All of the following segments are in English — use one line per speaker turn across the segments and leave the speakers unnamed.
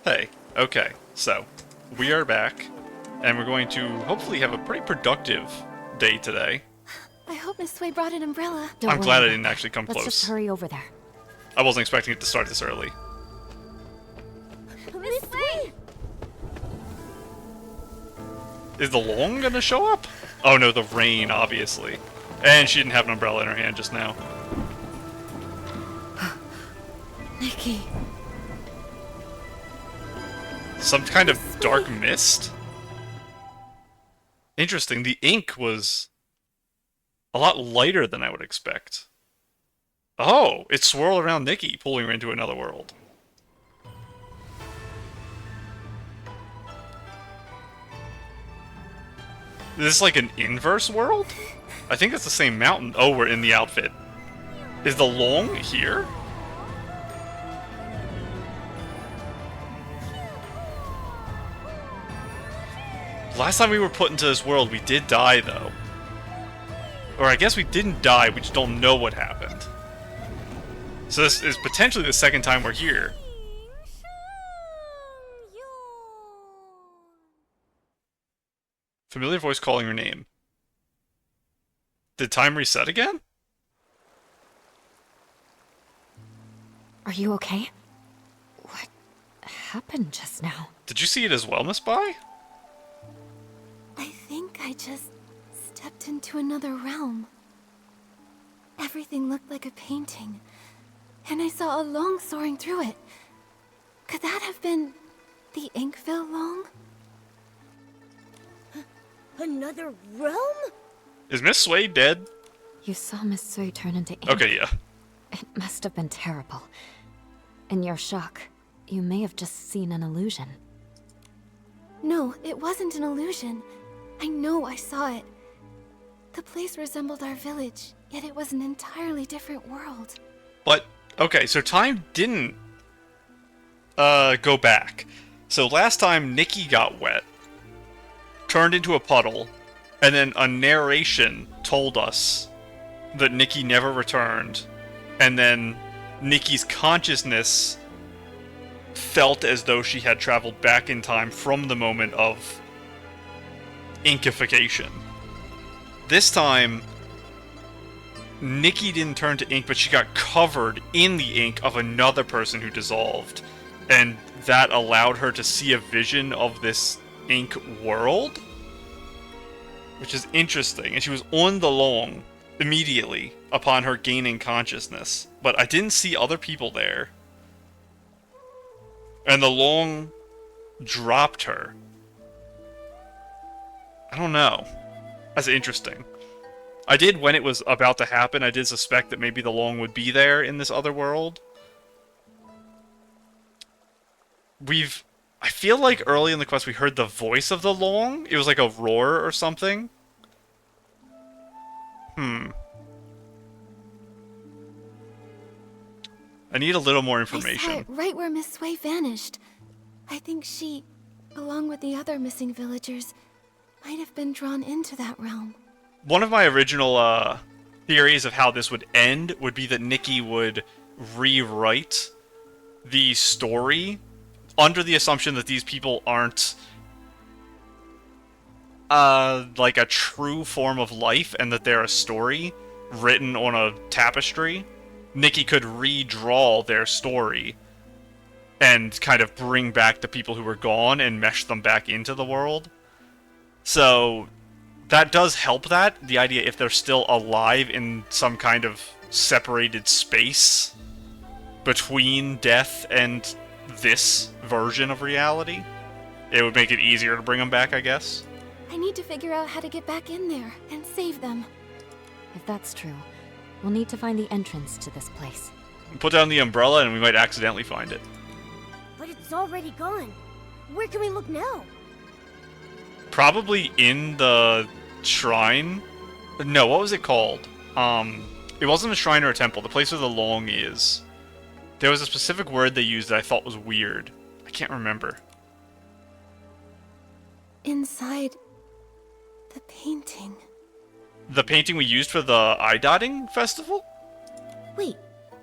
Hey, okay, so we are back, and we're going to hopefully have a pretty productive day today.
I hope Miss Sway brought an umbrella.
I'm glad I didn't actually come
Let's
close.
just hurry over there.
I wasn't expecting it to start this early.
Miss Sway!
Is the Loong gonna show up? Oh no, the rain, obviously. And she didn't have an umbrella in her hand just now.
Nikki.
Some kind of dark mist? Interesting, the ink was a lot lighter than I would expect. Oh, it swirled around Nikki, pulling her into another world. Is this like an inverse world? I think it's the same mountain. Oh, we're in the outfit. Is the Loong here? Last time we were put into this world, we did die, though. Or I guess we didn't die, we just don't know what happened. So this is potentially the second time we're here. Familiar voice calling her name. Did time reset again?
Are you okay? What happened just now?
Did you see it as well, Miss Bai?
I think I just stepped into another realm. Everything looked like a painting, and I saw a Loong soaring through it. Could that have been the Inkville Loong? Another realm?
Is Miss Sway dead?
You saw Miss Sui turn into ink.
Okay, yeah.
It must have been terrible. In your shock, you may have just seen an illusion.
No, it wasn't an illusion. I know I saw it. The place resembled our village, yet it was an entirely different world.
But, okay, so time didn't go back. So last time Nikki got wet, turned into a puddle, and then a narration told us that Nikki never returned, and then Nikki's consciousness felt as though she had traveled back in time from the moment of inkification. This time, Nikki didn't turn to ink, but she got covered in the ink of another person who dissolved, and that allowed her to see a vision of this ink world, which is interesting. And she was on the Loong immediately upon her gaining consciousness, but I didn't see other people there. And the Loong dropped her. I don't know. That's interesting. I did, when it was about to happen, I did suspect that maybe the Loong would be there in this other world. I feel like early in the quest we heard the voice of the Loong. It was like a roar or something. I need a little more information.
I saw it right where Miss Sway vanished. I think she, along with the other missing villagers, might have been drawn into that realm.
One of my original theories of how this would end would be that Nikki would rewrite the story under the assumption that these people aren't like a true form of life, and that they're a story written on a tapestry. Nikki could redraw their story and kind of bring back the people who were gone and mesh them back into the world. So that does help that, the idea if they're still alive in some kind of separated space between death and this version of reality. It would make it easier to bring them back, I guess.
I need to figure out how to get back in there and save them.
If that's true, we'll need to find the entrance to this place.
Put down the umbrella and we might accidentally find it.
But it's already gone. Where can we look now?
Probably in the shrine. No, what was it called? It wasn't a shrine or a temple. The place where the Loong is. There was a specific word they used that I thought was weird. I can't remember.
Inside the painting.
The painting we used for the eye dotting festival?
Wait,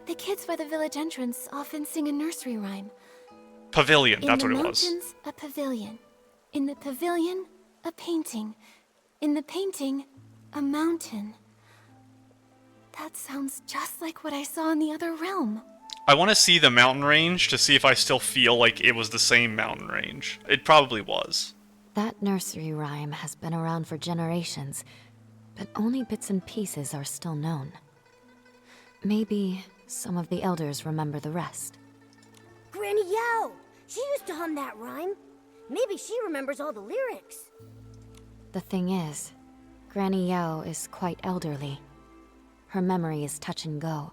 the kids by the village entrance often sing a nursery rhyme.
Pavilion, that's what it was.
In the mountains, a pavilion. In the pavilion, a painting. In the painting, a mountain. That sounds just like what I saw in the other realm.
I want to see the mountain range to see if I still feel like it was the same mountain range. It probably was.
That nursery rhyme has been around for generations, but only bits and pieces are still known. Maybe some of the elders remember the rest.
Granny Yao! She used to hum that rhyme. Maybe she remembers all the lyrics.
The thing is, Granny Yao is quite elderly. Her memory is touch and go.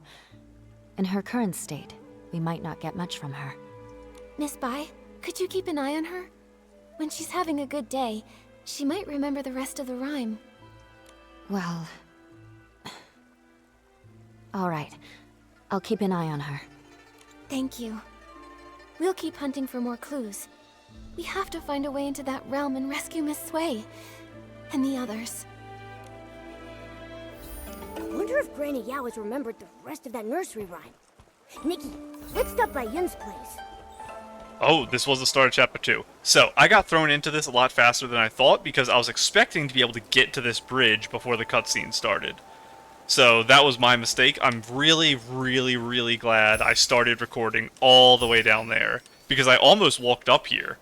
In her current state, we might not get much from her.
Miss Bai, could you keep an eye on her? When she's having a good day, she might remember the rest of the rhyme.
Well... all right. I'll keep an eye on her.
Thank you. We'll keep hunting for more clues. We have to find a way into that realm and rescue Miss Sui. And the others.
I wonder if Granny Yao has remembered the rest of that nursery rhyme. Nikki, let's stop by Yun's place.
Oh, this was the start of Chapter 2. So, I got thrown into this a lot faster than I thought because I was expecting to be able to get to this bridge before the cutscene started. So, that was my mistake. I'm really, really, really glad I started recording all the way down there, because I almost walked up here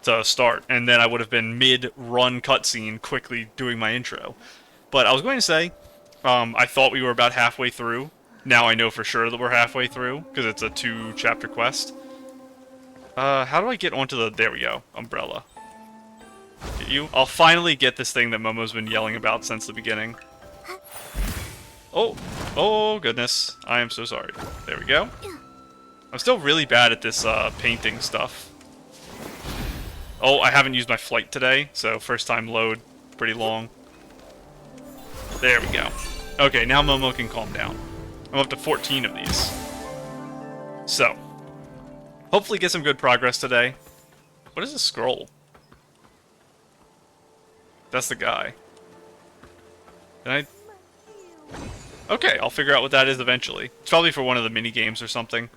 to start, and then I would have been mid-run cutscene quickly doing my intro. But I was going to say, I thought we were about halfway through. Now I know for sure that we're halfway through, because it's a 2-chapter quest. How do I get onto the... There we go. Umbrella. Get you? I'll finally get this thing that Momo's been yelling about since the beginning. Oh! Oh, goodness. I am so sorry. There we go. I'm still really bad at this, painting stuff. Oh, I haven't used my flight today, so first time load. Pretty long. There we go. Okay, now Momo can calm down. I'm up to 14 of these. So... hopefully get some good progress today. What is this scroll? That's the guy. Can I... Okay, I'll figure out what that is eventually. It's probably for one of the mini games or something.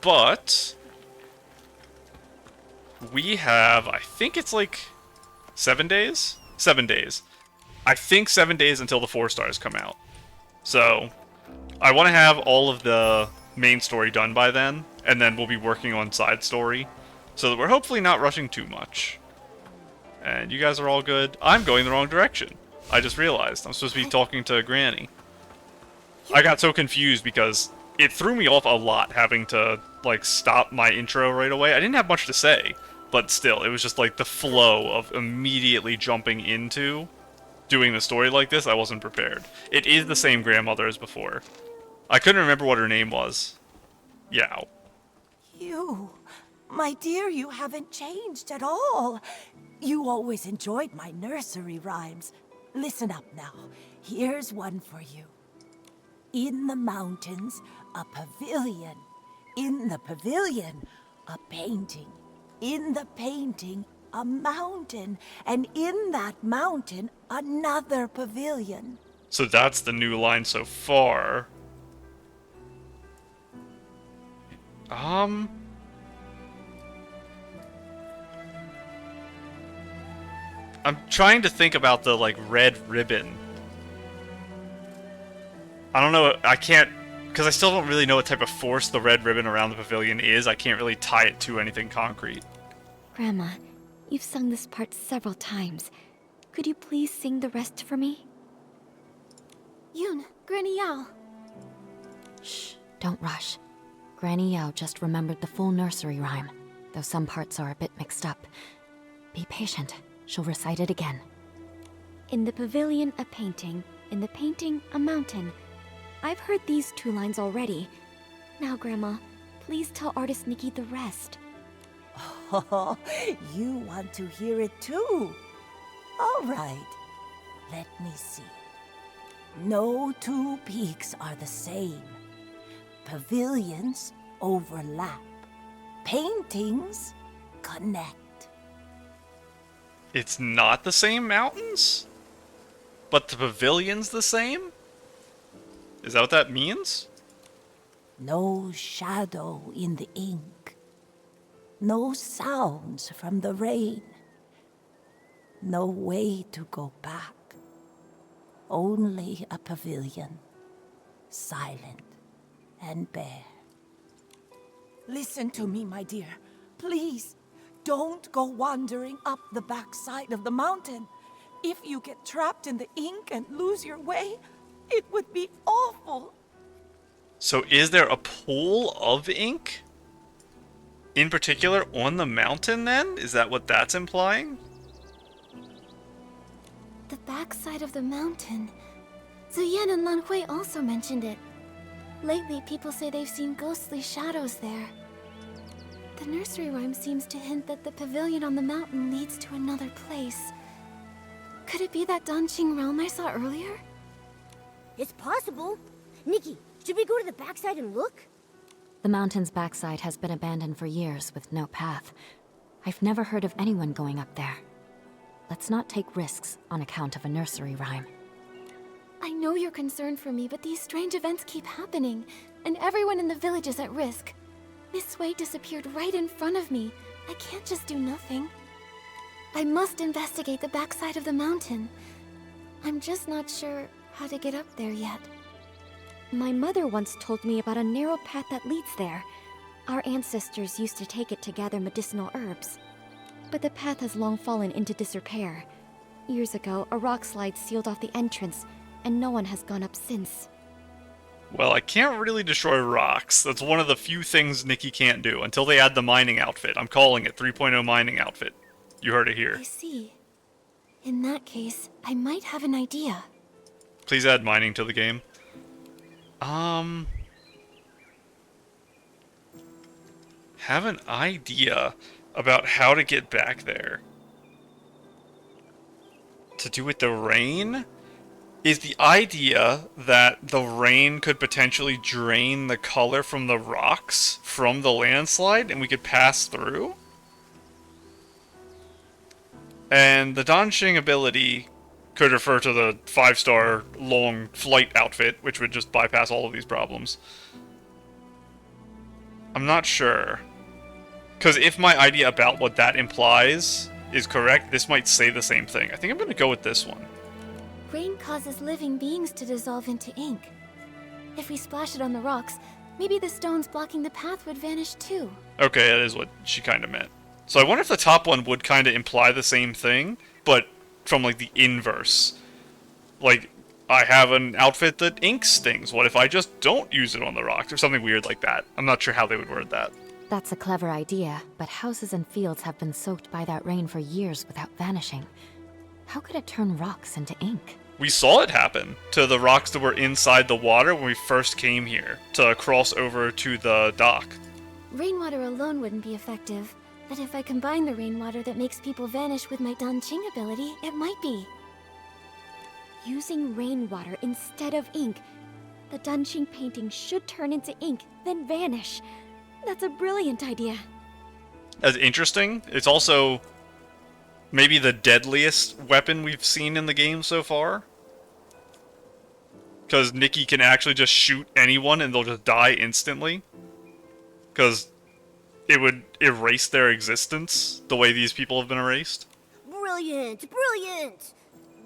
But... we have... I think it's like... 7 days? 7 days. I think 7 days until the 4 stars come out. So... I want to have all of the main story done by then, and then we'll be working on side story, so that we're hopefully not rushing too much. And you guys are all good. I'm going the wrong direction. I just realized. I'm supposed to be talking to Granny. I got so confused because it threw me off a lot having to, like, stop my intro right away. I didn't have much to say, but still, it was just like the flow of immediately jumping into doing the story like this. I wasn't prepared. It is the same grandmother as before. I couldn't remember what her name was. Yao.
You, my dear, you haven't changed at all. You always enjoyed my nursery rhymes. Listen up now. Here's one for you. In the mountains, a pavilion. In the pavilion, a painting. In the painting, a mountain. And in that mountain, another pavilion.
So that's the new line so far. I'm trying to think about the, like, red ribbon. I don't know, I can't, because I still don't really know what type of force the red ribbon around the pavilion is. I can't really tie it to anything concrete.
Grandma, you've sung this part several times. Could you please sing the rest for me? Yun, Granny Yao.
Shh, don't rush. Granny Yao just remembered the full nursery rhyme, though some parts are a bit mixed up. Be patient. She'll recite it again.
In the pavilion, a painting. In the painting, a mountain. I've heard these 2 lines already. Now, Grandma, please tell artist Nikki the rest.
Oh, you want to hear it too? All right, let me see. No 2 peaks are the same. Pavilions overlap. Paintings connect.
It's not the same mountains? But the pavilion's the same? Is that what that means?
No shadow in the ink. No sounds from the rain. No way to go back. Only a pavilion. Silent and bare. Listen to me, my dear. Please, don't go wandering up the backside of the mountain. If you get trapped in the ink and lose your way, it would be awful.
So is there a pool of ink? In particular, on the mountain, then? Is that what that's implying?
The backside of the mountain. Zuyan and Lan Hui also mentioned it. Lately, people say they've seen ghostly shadows there. The nursery rhyme seems to hint that the pavilion on the mountain leads to another place. Could it be that Danqing realm I saw earlier?
It's possible. Nikki, should we go to the backside and look?
The mountain's backside has been abandoned for years with no path. I've never heard of anyone going up there. Let's not take risks on account of a nursery rhyme.
I know you're concerned for me, but these strange events keep happening, and everyone in the village is at risk. Miss Wei disappeared right in front of me. I can't just do nothing. I must investigate the backside of the mountain. I'm just not sure how to get up there yet.
My mother once told me about a narrow path that leads there. Our ancestors used to take it to gather medicinal herbs. But the path has long fallen into disrepair. Years ago, a rock slide sealed off the entrance, and no one has gone up since.
Well, I can't really destroy rocks. That's one of the few things Nikki can't do, until they add the mining outfit. I'm calling it 3.0 mining outfit. You heard it here.
I see. In that case, I might have an idea.
Please add mining to the game. Have an idea about how to get back there. To do with the rain? Is the idea that the rain could potentially drain the color from the rocks from the landslide and we could pass through? And the Danqing ability could refer to the 5-star Loong flight outfit, which would just bypass all of these problems. I'm not sure. Because if my idea about what that implies is correct, this might say the same thing. I think I'm going to go with this one.
Rain causes living beings to dissolve into ink. If we splash it on the rocks, maybe the stones blocking the path would vanish too.
Okay, that is what she kind of meant. So I wonder if the top one would kind of imply the same thing, but from like the inverse. Like, I have an outfit that inks things. What if I just don't use it on the rocks or something weird like that? I'm not sure how they would word that.
That's a clever idea, but houses and fields have been soaked by that rain for years without vanishing. How could it turn rocks into ink?
We saw it happen to the rocks that were inside the water when we first came here to cross over to the dock.
Rainwater alone wouldn't be effective, but if I combine the rainwater that makes people vanish with my Danqing ability, it might be.
Using rainwater instead of ink, the Danqing painting should turn into ink, then vanish. That's a brilliant idea.
As interesting, it's also maybe the deadliest weapon we've seen in the game so far. Because Nikki can actually just shoot anyone and they'll just die instantly. Because it would erase their existence the way these people have been erased.
Brilliant, brilliant!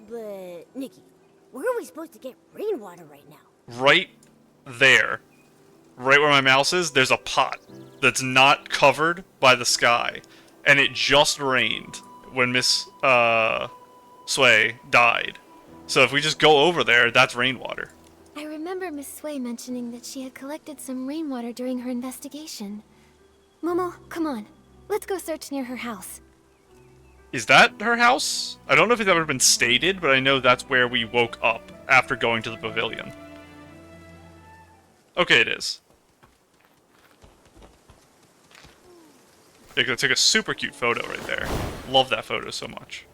But, Nikki, where are we supposed to get rainwater right now?
Right there. Right where my mouse is, there's a pot that's not covered by the sky. And it just rained when Miss Sui died. So if we just go over there, that's rainwater.
I remember Miss Sui mentioning that she had collected some rainwater during her investigation. Momo, come on. Let's go search near her house.
Is that her house? I don't know if it's ever been stated, but I know that's where we woke up after going to the pavilion. Okay, it is. They took a super cute photo right there. Love that photo so much.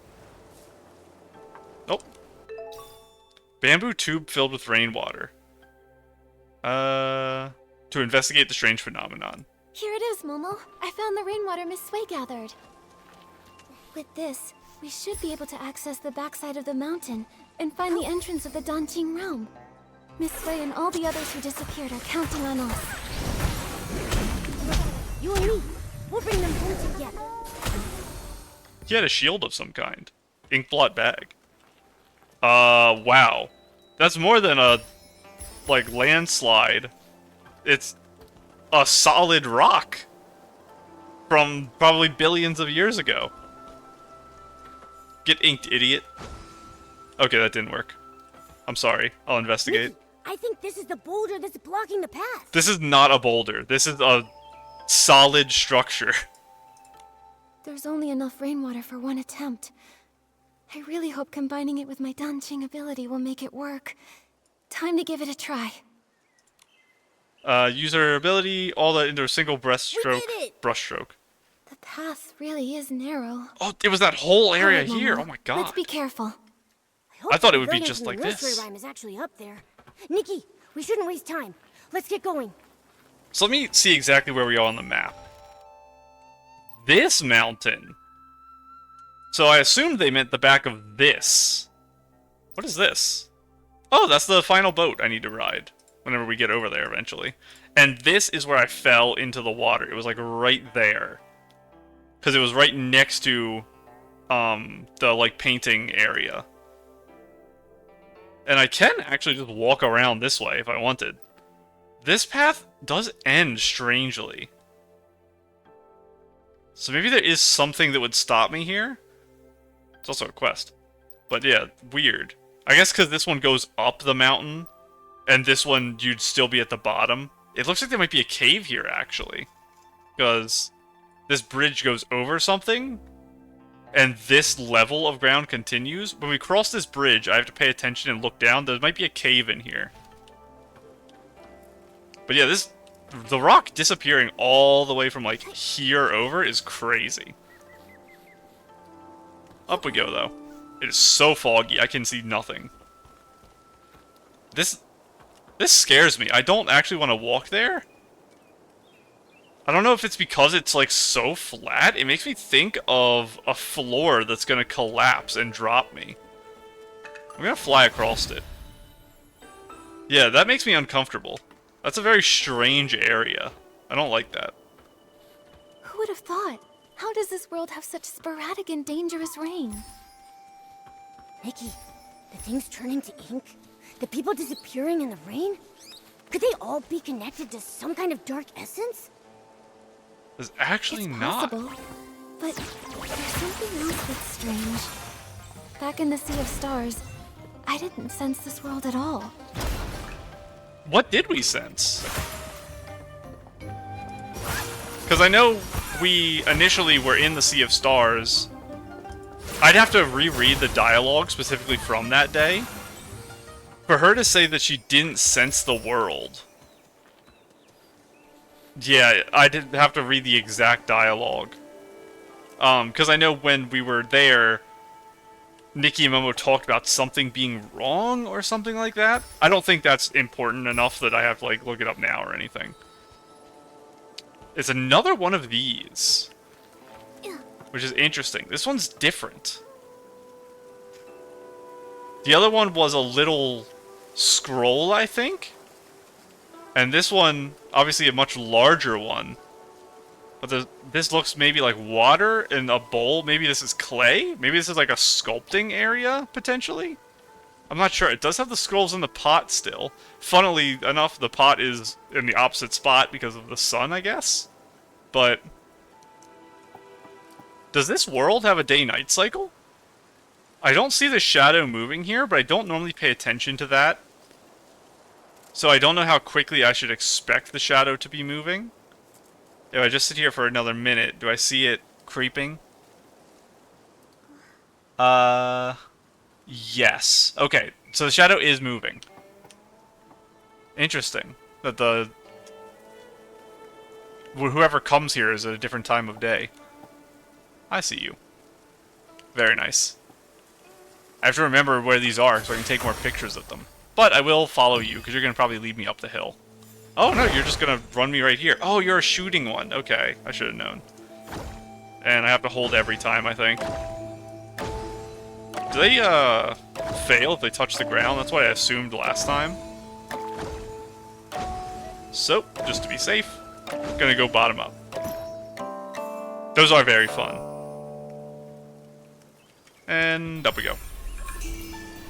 Nope. Bamboo tube filled with rainwater. To investigate the strange phenomenon.
Here it is, Momo. I found the rainwater Miss Sui gathered. With this, we should be able to access the backside of the mountain and find the entrance of the Danqing realm. Miss Sui and all the others who disappeared are counting on us.
You and me, we'll bring them home together.
He had a shield of some kind. Inkblot bag. Wow. That's more than a, like, landslide. It's a solid rock. From probably billions of years ago. Get inked, idiot. Okay, that didn't work. I'm sorry. I'll investigate.
Nikki, I think this is the boulder that's blocking the path.
This is not a boulder. This is a solid structure.
There's only enough rainwater for one attempt. I really hope combining it with my Danqing ability will make it work. Time to give it a try.
User ability, all that into a single breaststroke.
We did it!
Brushstroke.
The path really is narrow.
Oh, it was that whole area
Alright,
here.
Momo,
Oh my god.
Let's be careful.
hope
I thought
the
it would be
pavilion
just
from
like
the nursery
this.
rhyme is actually up there. Nikki, we shouldn't waste time. Let's get going.
So let me see exactly where we are on the map. This mountain. So I assumed they meant the back of this. What is this? Oh, that's the final boat I need to ride. Whenever we get over there eventually. And this is where I fell into the water. It was like right there. Because it was right next to the like painting area. And I can actually just walk around this way if I wanted. This path does end strangely. So maybe there is something that would stop me here. It's also a quest. But yeah, weird. I guess because this one goes up the mountain, and this one you'd still be at the bottom. It looks like there might be a cave here, actually. Because this bridge goes over something, and this level of ground continues. When we cross this bridge, I have to pay attention and look down. There might be a cave in here. But yeah, the rock disappearing all the way from, like, here over is crazy. Up we go, though. It is so foggy, I can see nothing. This scares me. I don't actually want to walk there. I don't know if it's because it's, like, so flat. It makes me think of a floor that's gonna collapse and drop me. I'm gonna fly across it. Yeah, that makes me uncomfortable. That's a very strange area. I don't like that.
Who would have thought? How does this world have such sporadic and dangerous rain?
Nikki, the things turning to ink? The people disappearing in the rain? Could they all be connected to some kind of dark essence?
There's actually
It's
not.
possible, but there's something else that's strange. Back in the Sea of Stars, I didn't sense this world at all.
What did we sense? Because I know we initially were in the Sea of Stars. I'd have to reread the dialogue specifically from that day for her to say that she didn't sense the world. Yeah, I did have to read the exact dialogue. Because I know when we were there, Nikki and Momo talked about something being wrong or something like that. I don't think that's important enough that I have to, like, look it up now or anything. It's another one of these. Which is interesting. This one's different. The other one was a little scroll, I think. And this one, obviously a much larger one. But this looks maybe like water in a bowl. Maybe this is clay? Maybe this is like a sculpting area, potentially? I'm not sure. It does have the scrolls in the pot still. Funnily enough, the pot is in the opposite spot because of the sun, I guess. But does this world have a day-night cycle? I don't see the shadow moving here, but I don't normally pay attention to that. So I don't know how quickly I should expect the shadow to be moving. If I just sit here for another minute, do I see it creeping? Yes. Okay, so the shadow is moving. Interesting. That whoever comes here is at a different time of day. I see you. Very nice. I have to remember where these are so I can take more pictures of them. But I will follow you, because you're going to probably lead me up the hill. Oh, no, you're just going to run me right here. Oh, you're a shooting one. Okay, I should have known. And I have to hold every time, I think. Do they, fail if they touch the ground? That's what I assumed last time. So, just to be safe, gonna go bottom up. Those are very fun. And up we go.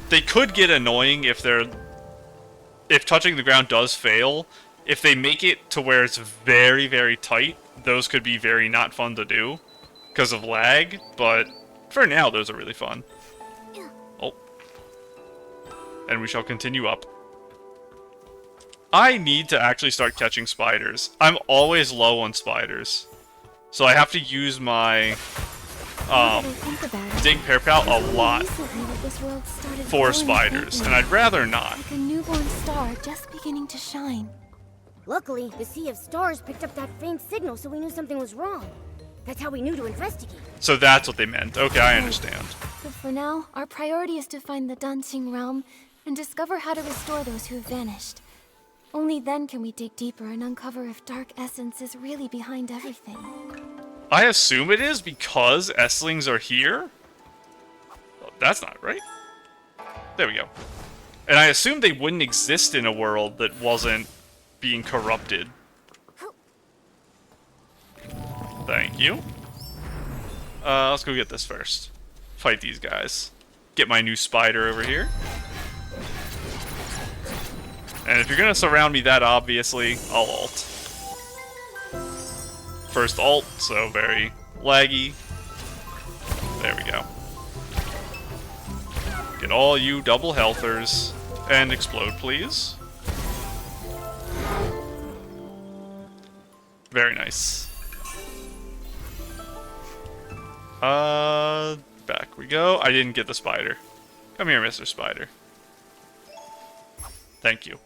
They could get annoying if touching the ground does fail. If they make it to where it's very, very tight, those could be very not fun to do because of lag, but for now, those are really fun. Oh. And we shall continue up. I need to actually start catching spiders. I'm always low on spiders. So I have to use my Dig Pear Pal a lot for spiders, and I'd rather not.
Like a newborn star just beginning to shine.
Luckily, the Sea of Stars picked up that faint signal, so we knew something was wrong. That's how we knew to investigate.
So that's what they meant. Okay, I understand.
But for now, our priority is to find the Danqing realm and discover how to restore those who have vanished. Only then can we dig deeper and uncover if Dark Essence is really behind everything.
I assume it is because Esslings are here? Oh, that's not right. There we go. And I assume they wouldn't exist in a world that wasn't being corrupted. Thank you. Let's go get this first. Fight these guys. Get my new spider over here. And if you're gonna surround me that obviously, I'll ult. First ult, so very laggy. There we go. Get all you double healthers. And explode, please. Very nice. Back we go. I didn't get the spider. Come here, Mr. Spider. Thank you.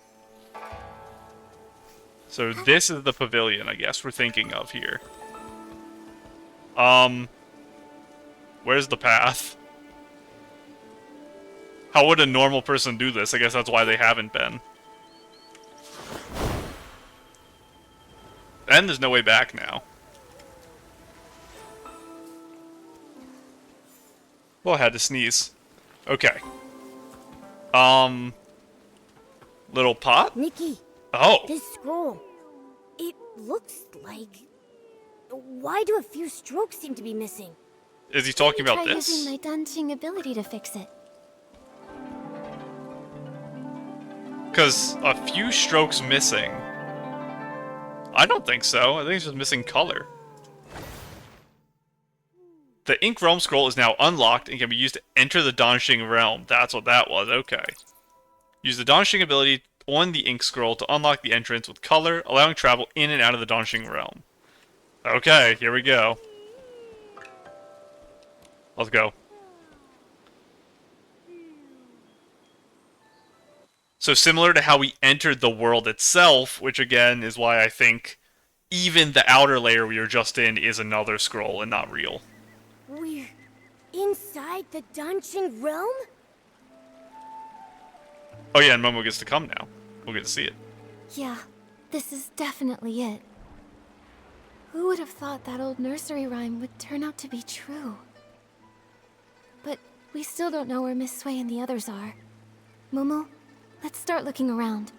So this is the pavilion, I guess, we're thinking of here. Where's the path? How would a normal person do this? I guess that's why they haven't been. And there's no way back now. Well, I had to sneeze. Okay. Little pot?
Nikki.
Oh.
This scroll. It looks like... Why do a few strokes seem to be missing?
Is he talking about
Try
this?
using my Danqing ability to fix it.
Because a few strokes missing. I don't think so. I think it's just missing color. The Ink Realm scroll is now unlocked and can be used to enter the Danqing realm. That's what that was. Okay. Use the Danqing ability on the Ink scroll to unlock the entrance with color, allowing travel in and out of the Danqing realm. Okay, here we go. Let's go. So similar to how we entered the world itself, which again is why I think even the outer layer we were just in is another scroll and not real.
We're inside the Danqing realm?
Oh yeah, and Momo gets to come now. We'll get to see it.
Yeah, this is definitely it. Who would have thought that old nursery rhyme would turn out to be true? But we still don't know where Miss Sui and the others are. Momo, let's start looking around.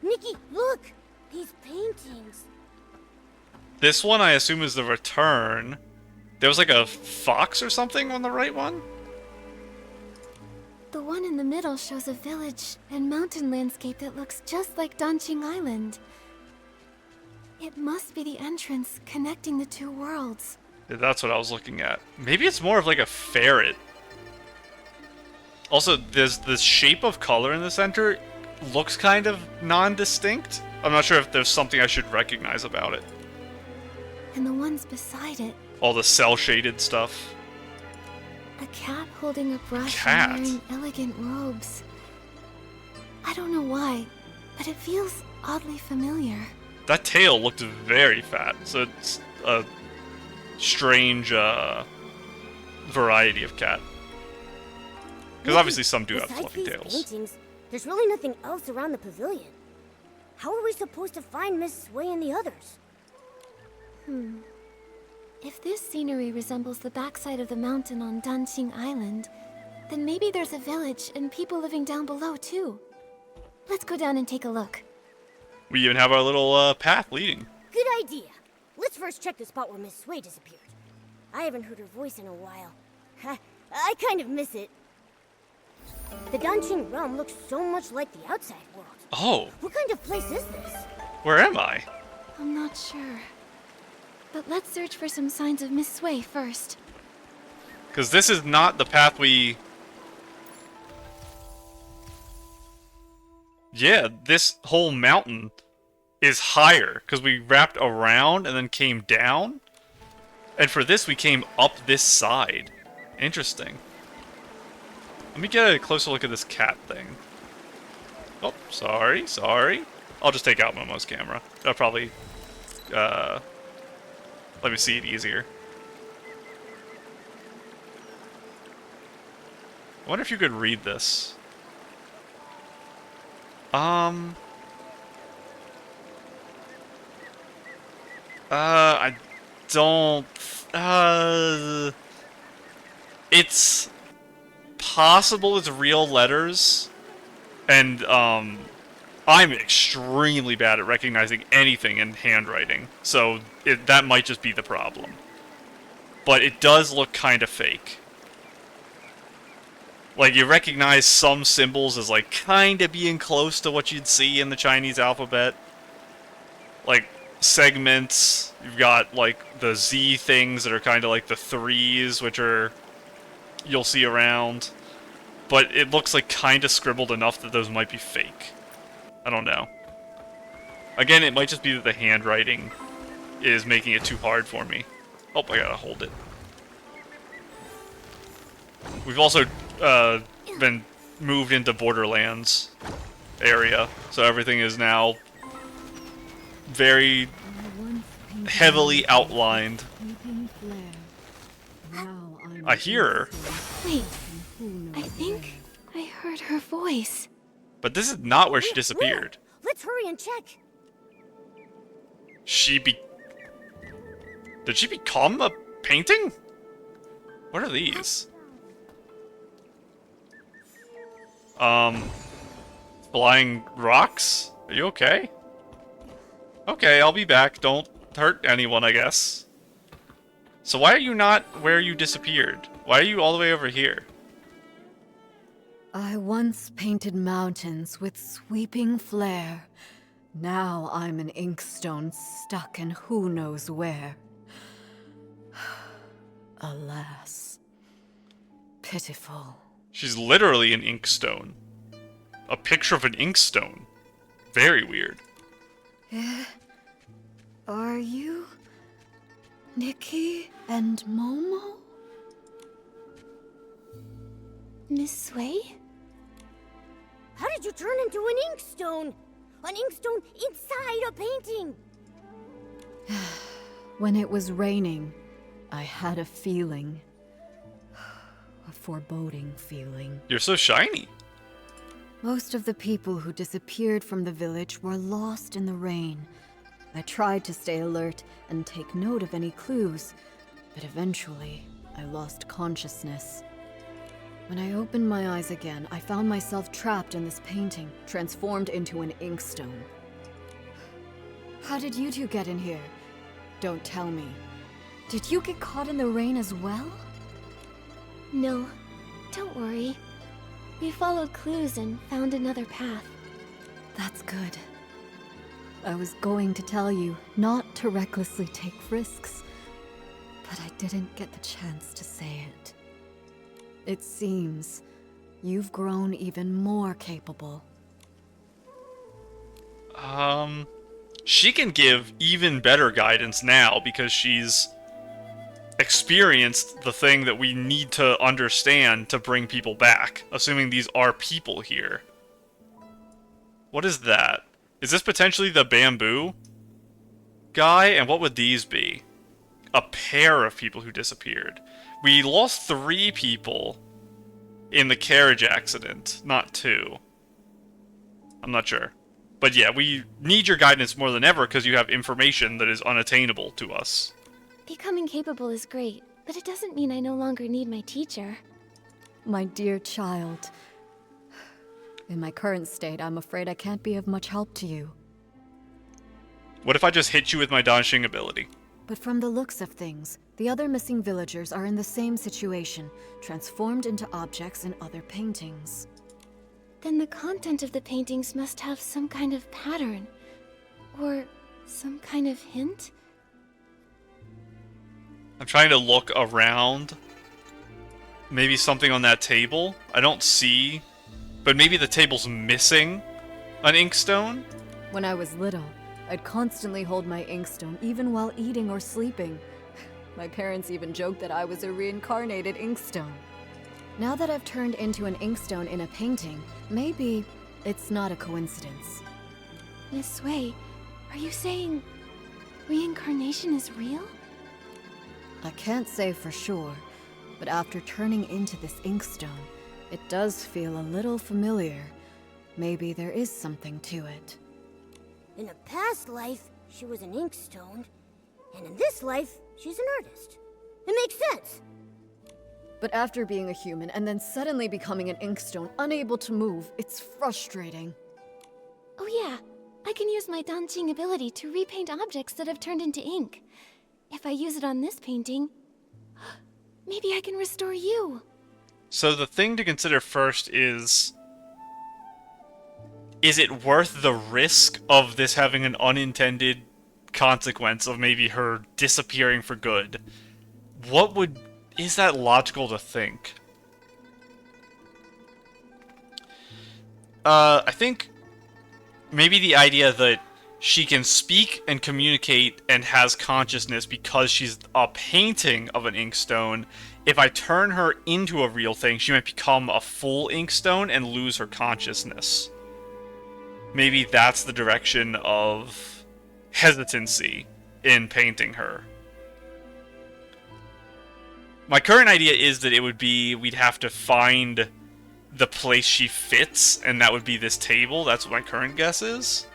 Nikki, look! These paintings.
This one I assume is the return. There was like a fox or something on the right one?
The one in the middle shows a village and mountain landscape that looks just like Danqing Island. It must be the entrance connecting the two worlds.
Yeah, that's what I was looking at. Maybe it's more of like a ferret. Also, there's this shape of color in the center. Looks kind of non-distinct. I'm not sure if there's something I should recognize about it.
And the ones beside it.
All the cell-shaded stuff.
A cat holding a brush
Cat?
and wearing elegant robes. I don't know why, but it feels oddly familiar.
That tail looked very fat, so it's a strange variety of cat. Because obviously some do have
Besides
fluffy
these
tails.
paintings, there's really nothing else around the pavilion. How are we supposed to find Miss Sui and the others?
If this scenery resembles the backside of the mountain on Danqing Island, then maybe there's a village and people living down below too. Let's go down and take a look.
We even have our little path leading.
Good idea. Let's first check the spot where Miss Sway disappeared. I haven't heard her voice in a while. I kind of miss it. The Danqing realm looks so much like the outside world.
Oh,
What kind of place is this?
where am I?
I'm not sure. But let's search for some signs of Miss Sway first.
Because this is not the path we... Yeah, this whole mountain is higher, because we wrapped around and then came down. And for this, we came up this side. Interesting. Let me get a closer look at this cat thing. Oh, sorry. I'll just take out Momo's camera. That'll probably, let me see it easier. I wonder if you could read this. I don't... It's possible it's real letters, and, I'm extremely bad at recognizing anything in handwriting, so that might just be the problem. But it does look kind of fake. Like, you recognize some symbols as, like, kind of being close to what you'd see in the Chinese alphabet. Like, segments, you've got, like, the Z things that are kind of like the threes, which are... you'll see around. But it looks like kind of scribbled enough that those might be fake. I don't know. Again, it might just be that the handwriting is making it too hard for me. Oh, I gotta hold it. We've also been moved into Borderlands area, so everything is now very heavily outlined. I hear her.
Wait, I think I heard her voice.
But this is not where she disappeared.
Let's hurry and check.
Did she become a painting? What are these? Flying rocks? Are you okay? Okay, I'll be back. Don't hurt anyone, I guess. So why are you not where you disappeared? Why are you all the way over here?
I once painted mountains with sweeping flare. Now I'm an inkstone stuck in who knows where. Alas. Pitiful.
She's literally an inkstone. A picture of an inkstone. Very weird.
Are you Nikki and Momo?
Miss Sway?
How did you turn into an inkstone? An inkstone inside a painting?
When it was raining, I had a feeling. A foreboding feeling.
You're so shiny.
Most of the people who disappeared from the village were lost in the rain. I tried to stay alert and take note of any clues, but eventually I lost consciousness. When I opened my eyes again, I found myself trapped in this painting, transformed into an inkstone. How did you two get in here? Don't tell me. Did you get caught in the rain as well?
No, don't worry. We followed clues and found another path.
That's good. I was going to tell you not to recklessly take risks, but I didn't get the chance to say it. It seems you've grown even more capable.
She can give even better guidance now because she's experienced the thing that we need to understand to bring people back, assuming these are people here. What is that? Is this potentially the bamboo guy? And what would these be? A pair of people who disappeared. We lost 3 people in the carriage accident, not 2. I'm not sure. But yeah, we need your guidance more than ever because you have information that is unattainable to us.
Becoming capable is great, but it doesn't mean I no longer need my teacher.
My dear child, in my current state, I'm afraid I can't be of much help to you.
What if I just hit you with my Danqing ability?
But from the looks of things, the other missing villagers are in the same situation, transformed into objects in other paintings.
Then the content of the paintings must have some kind of pattern. Or some kind of hint?
I'm trying to look around. Maybe something on that table? I don't see. But maybe the table's missing an inkstone?
When I was little, I'd constantly hold my inkstone even while eating or sleeping. My parents even joked that I was a reincarnated inkstone. Now that I've turned into an inkstone in a painting, maybe it's not a coincidence.
Miss Wei, are you saying reincarnation is real?
I can't say for sure, but after turning into this inkstone, it does feel a little familiar. Maybe there is something to it.
In a past life, she was an inkstone, and in this life, she's an artist. It makes sense.
But after being a human and then suddenly becoming an inkstone, unable to move, it's frustrating.
Oh yeah, I can use my Danqing ability to repaint objects that have turned into ink. If I use it on this painting, maybe I can restore you.
So the thing to consider first is it worth the risk of this having an unintended consequence of maybe her disappearing for good? Is that logical to think? I think maybe the idea that she can speak and communicate and has consciousness because she's a painting of an inkstone. If I turn her into a real thing, she might become a full inkstone and lose her consciousness. Maybe that's the direction of hesitancy in painting her. My current idea is that we'd have to find the place she fits, and that would be this table. That's what my current guess is.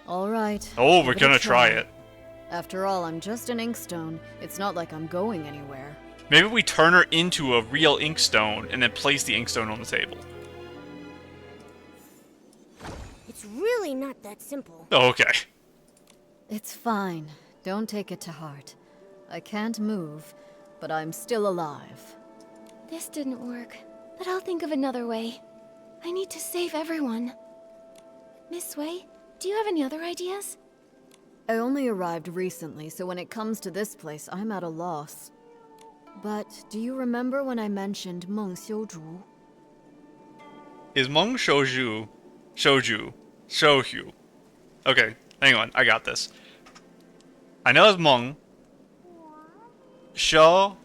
All right.
Oh, we're
give it a
gonna try it.
After all, I'm just an inkstone. It's not like I'm going anywhere.
Maybe we turn her into a real inkstone and then place the inkstone on the table.
It's really not that simple.
Oh, okay.
It's fine. Don't take it to heart. I can't move, but I'm still alive.
This didn't work, but I'll think of another way. I need to save everyone. Miss Wei, do you have any other ideas?
I only arrived recently, so when it comes to this place, I'm at a loss. But do you remember when I mentioned Meng Xiuzhu?
Is Meng Shouju... Shouju... Okay, hang on, I got this. I know it's Meng Shouju.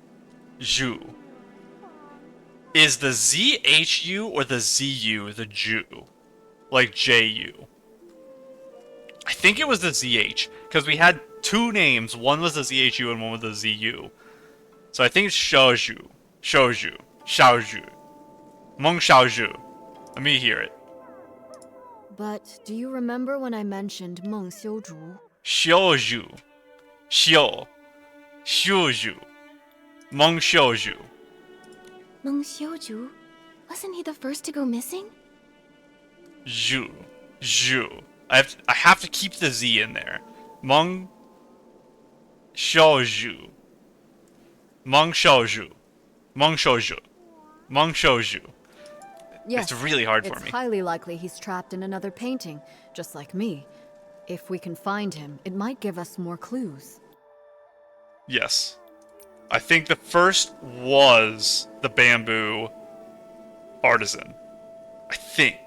Is the ZHU or the ZU the Jew? Like JU? I think it was the ZH, because we had two names. One was the ZHU and one was the ZU. So I think it's Shouju. Meng Shouju. Let me hear it.
But do you remember when I mentioned Meng Xiuzhu?
Shouju. Shouju. Meng Shouju.
Meng Xiuzhu? Wasn't he the first to go missing?
Zhu. I have to keep the Z in there. Meng Shouju.
Yes,
it's really hard for
it's
me.
highly likely he's trapped in another painting, just like me. If we can find him, it might give us more clues.
Yes. I think the first was the bamboo artisan. I think.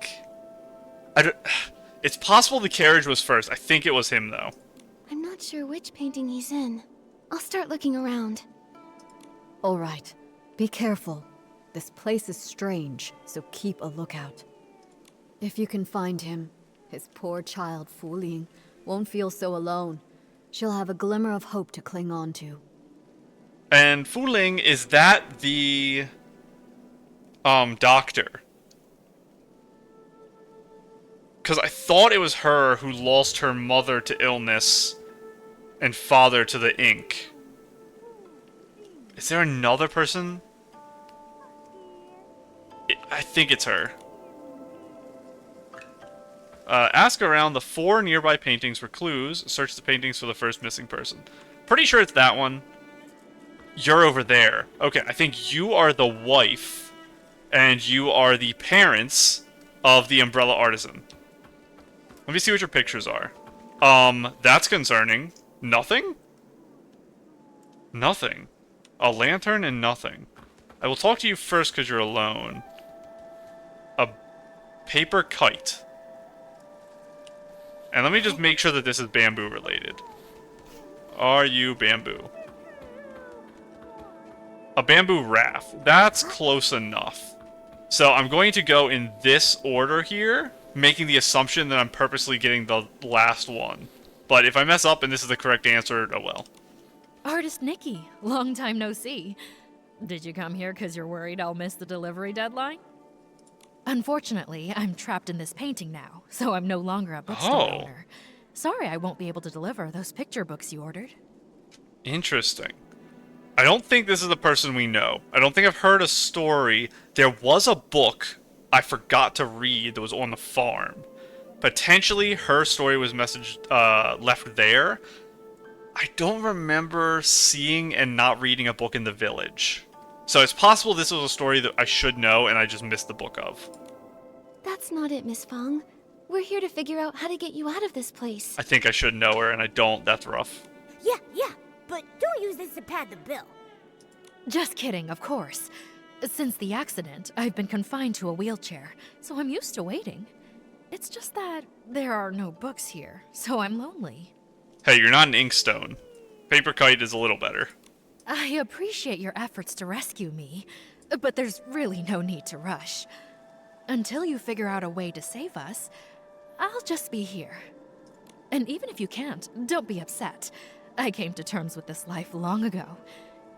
It's possible the carriage was first. I think it was him, though.
I'm not sure which painting he's in. I'll start looking around.
All right, be careful. This place is strange, so keep a lookout. If you can find him, his poor child Fu Ling won't feel so alone. She'll have a glimmer of hope to cling on to.
And Fu Ling, is that the doctor? Because I thought it was her who lost her mother to illness and father to the ink. Is there another person? I think it's her. Ask around the 4 nearby paintings for clues. Search the paintings for the first missing person. Pretty sure it's that one. You're over there. Okay, I think you are the wife, and you are the parents of the umbrella artisan. Let me see what your pictures are. That's concerning. Nothing? Nothing. A lantern and nothing. I will talk to you first because you're alone. A paper kite. And let me just make sure that this is bamboo related. Are you bamboo? A bamboo raft. That's close enough. So I'm going to go in this order here, making the assumption that I'm purposely getting the last one. But if I mess up and this is the correct answer, oh well.
Artist Nikki, long time no see. Did you come here because you're worried I'll miss the delivery deadline? Unfortunately, I'm trapped in this painting now, so I'm no longer a bookstore owner. Sorry I won't be able to deliver those picture books you ordered.
Interesting. I don't think this is the person we know. I don't think I've heard a story. There was a book I forgot to read that was on the farm. Potentially her story was left there. I don't remember seeing and not reading a book in the village. So it's possible this was a story that I should know and I just missed the book of.
That's not it, Miss Fong. We're here to figure out how to get you out of this place.
I think I should know her and I don't. That's rough.
Yeah, but don't use this to pad the bill.
Just kidding, of course. Since the accident, I've been confined to a wheelchair, so I'm used to waiting. It's just that there are no books here, so I'm lonely.
Hey, you're not an inkstone. Paper kite is a little better.
I appreciate your efforts to rescue me, but there's really no need to rush. Until you figure out a way to save us, I'll just be here. And even if you can't, don't be upset. I came to terms with this life long ago.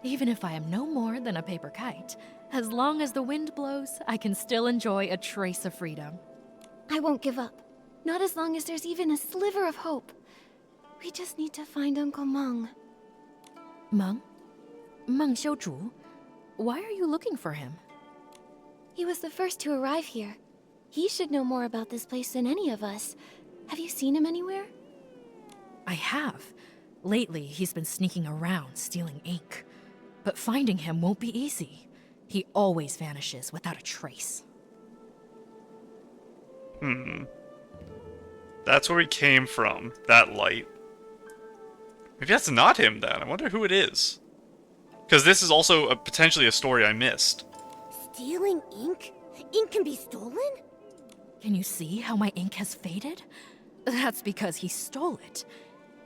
Even if I am no more than a paper kite, as long as the wind blows, I can still enjoy a trace of freedom.
I won't give up. Not as long as there's even a sliver of hope. We just need to find Uncle Meng.
Meng? Meng Xiuzhu? Why are you looking for him?
He was the first to arrive here. He should know more about this place than any of us. Have you seen him anywhere?
I have. Lately, he's been sneaking around, stealing ink. But finding him won't be easy. He always vanishes without a trace.
That's where we came from, that light. Maybe that's not him then. I wonder who it is. Because this is also potentially a story I missed.
Stealing ink? Ink can be stolen?
Can you see how my ink has faded? That's because he stole it.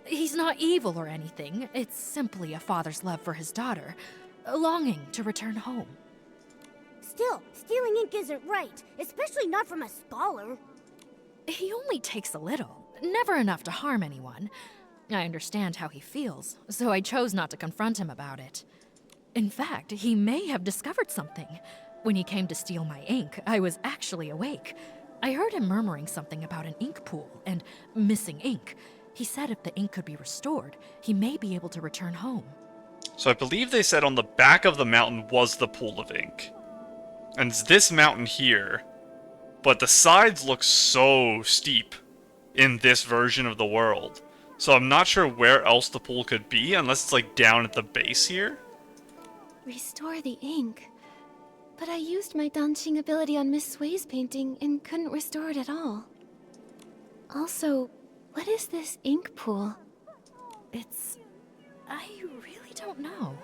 He's not evil or anything. It's simply a father's love for his daughter, a longing to return home.
Still, stealing ink isn't right, especially not from a scholar.
He only takes a little, never enough to harm anyone. I understand how he feels, so I chose not to confront him about it. In fact, he may have discovered something. When he came to steal my ink, I was actually awake. I heard him murmuring something about an ink pool and missing ink. He said if the ink could be restored, he may be able to return home.
So I believe they said on the back of the mountain was the pool of ink. And it's this mountain here. But the sides look so steep in this version of the world. So I'm not sure where else the pool could be, unless it's like down at the base here.
Restore the ink. But I used my Danqing ability on Miss Sui's painting and couldn't restore it at all. Also, what is this ink pool?
I really don't know.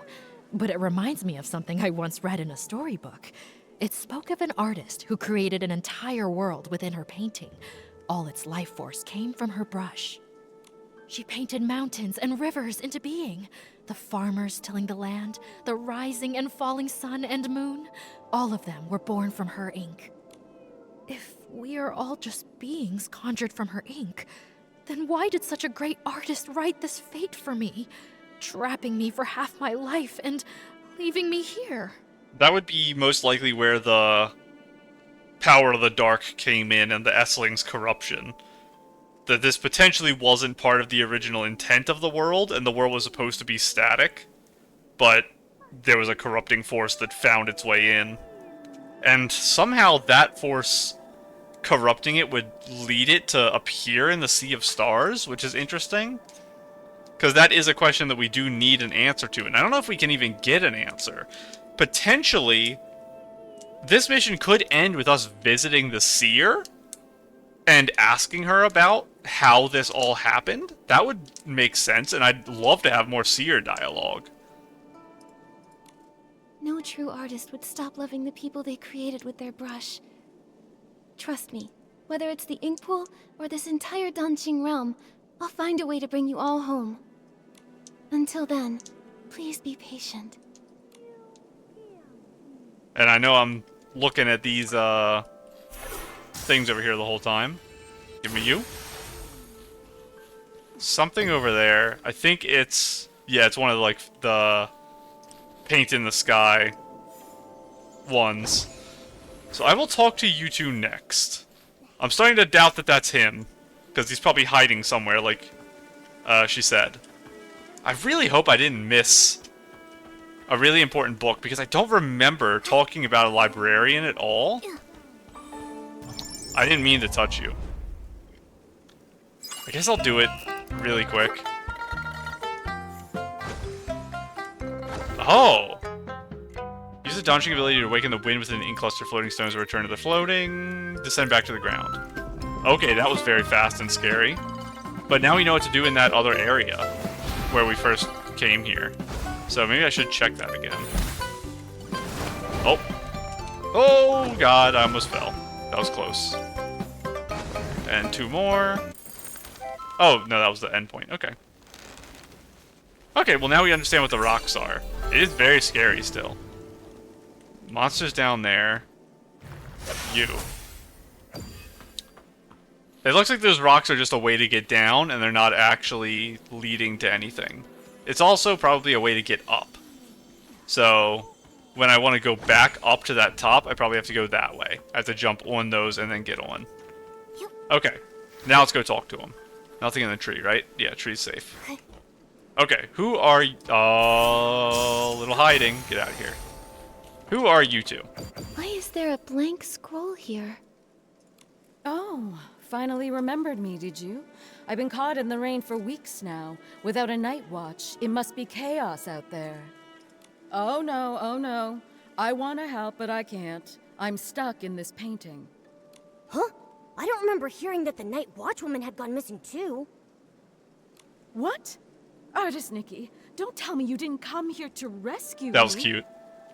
But it reminds me of something I once read in a storybook. It spoke of an artist who created an entire world within her painting. All its life force came from her brush. She painted mountains and rivers into being. The farmers tilling the land, the rising and falling sun and moon, all of them were born from her ink. If we are all just beings conjured from her ink, then why did such a great artist write this fate for me, trapping me for half my life and leaving me here?
That would be most likely where the power of the dark came in and the Essling's corruption. That this potentially wasn't part of the original intent of the world, and the world was supposed to be static, but there was a corrupting force that found its way in. And somehow that force corrupting it would lead it to appear in the Sea of Stars, which is interesting. Because that is a question that we do need an answer to, and I don't know if we can even get an answer. Potentially, this mission could end with us visiting the Seer and asking her about how this all happened. That would make sense, and I'd love to have more Seer dialogue.
No true artist would stop loving the people they created with their brush. Trust me, whether it's the ink pool or this entire Danqing realm, I'll find a way to bring you all home. Until then, please be patient.
And I know I'm looking at these things over here the whole time. Give me you. Something over there. I think it's... Yeah, it's one of like the paint in the sky ones. So I will talk to you two next. I'm starting to doubt that that's him, because he's probably hiding somewhere, like she said. I really hope I didn't miss a really important book, because I don't remember talking about a librarian at all. I didn't mean to touch you. I guess I'll do it really quick. Oh! Use the Danqing ability to awaken the wind within an ink cluster. Floating stones will return to the floating. Descend back to the ground. Okay, that was very fast and scary. But now we know what to do in that other area where we first came here. So maybe I should check that again. Oh. Oh, God, I almost fell. That was close. And two more. Oh, no, that was the end point. Okay. Okay, well now we understand what the rocks are. It is very scary still. Monsters down there. You. It looks like those rocks are just a way to get down, and they're not actually leading to anything. It's also probably a way to get up. So, when I want to go back up to that top, I probably have to go that way. I have to jump on those and then get on. Okay, now let's go talk to him. Nothing in the tree, right? Yeah, tree's safe. Okay, who are you? Oh, little hiding. Get out of here. Who are you two?
Why is there a blank scroll here?
Oh, finally remembered me, did you? I've been caught in the rain for weeks now. Without a night watch, it must be chaos out there. Oh no. I want to help, but I can't. I'm stuck in this painting.
Huh? I don't remember hearing that the Night Watchwoman had gone missing too.
What? Artist Nikki, don't tell me you didn't come here to rescue me.
That was cute.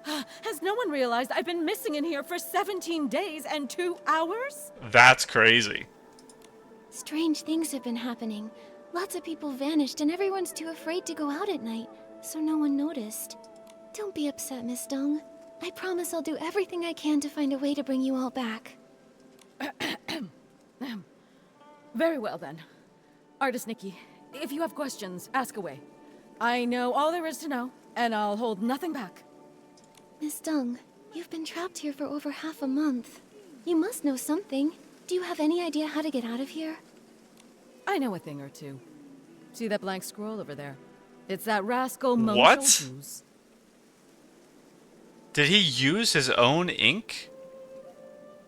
Has no one realized I've been missing in here for 17 days and 2 hours?
That's crazy.
Strange things have been happening. Lots of people vanished and everyone's too afraid to go out at night, so no one noticed. Don't be upset, Miss Dung. I promise I'll do everything I can to find a way to bring you all back.
Very well then. Artist Nikki, if you have questions, ask away. I know all there is to know, and I'll hold nothing back.
Miss Dung, you've been trapped here for over half a month. You must know something. Do you have any idea how to get out of here?
I know a thing or two. See that blank scroll over there? It's that rascal
What?
Mosho's.
Did he use his own ink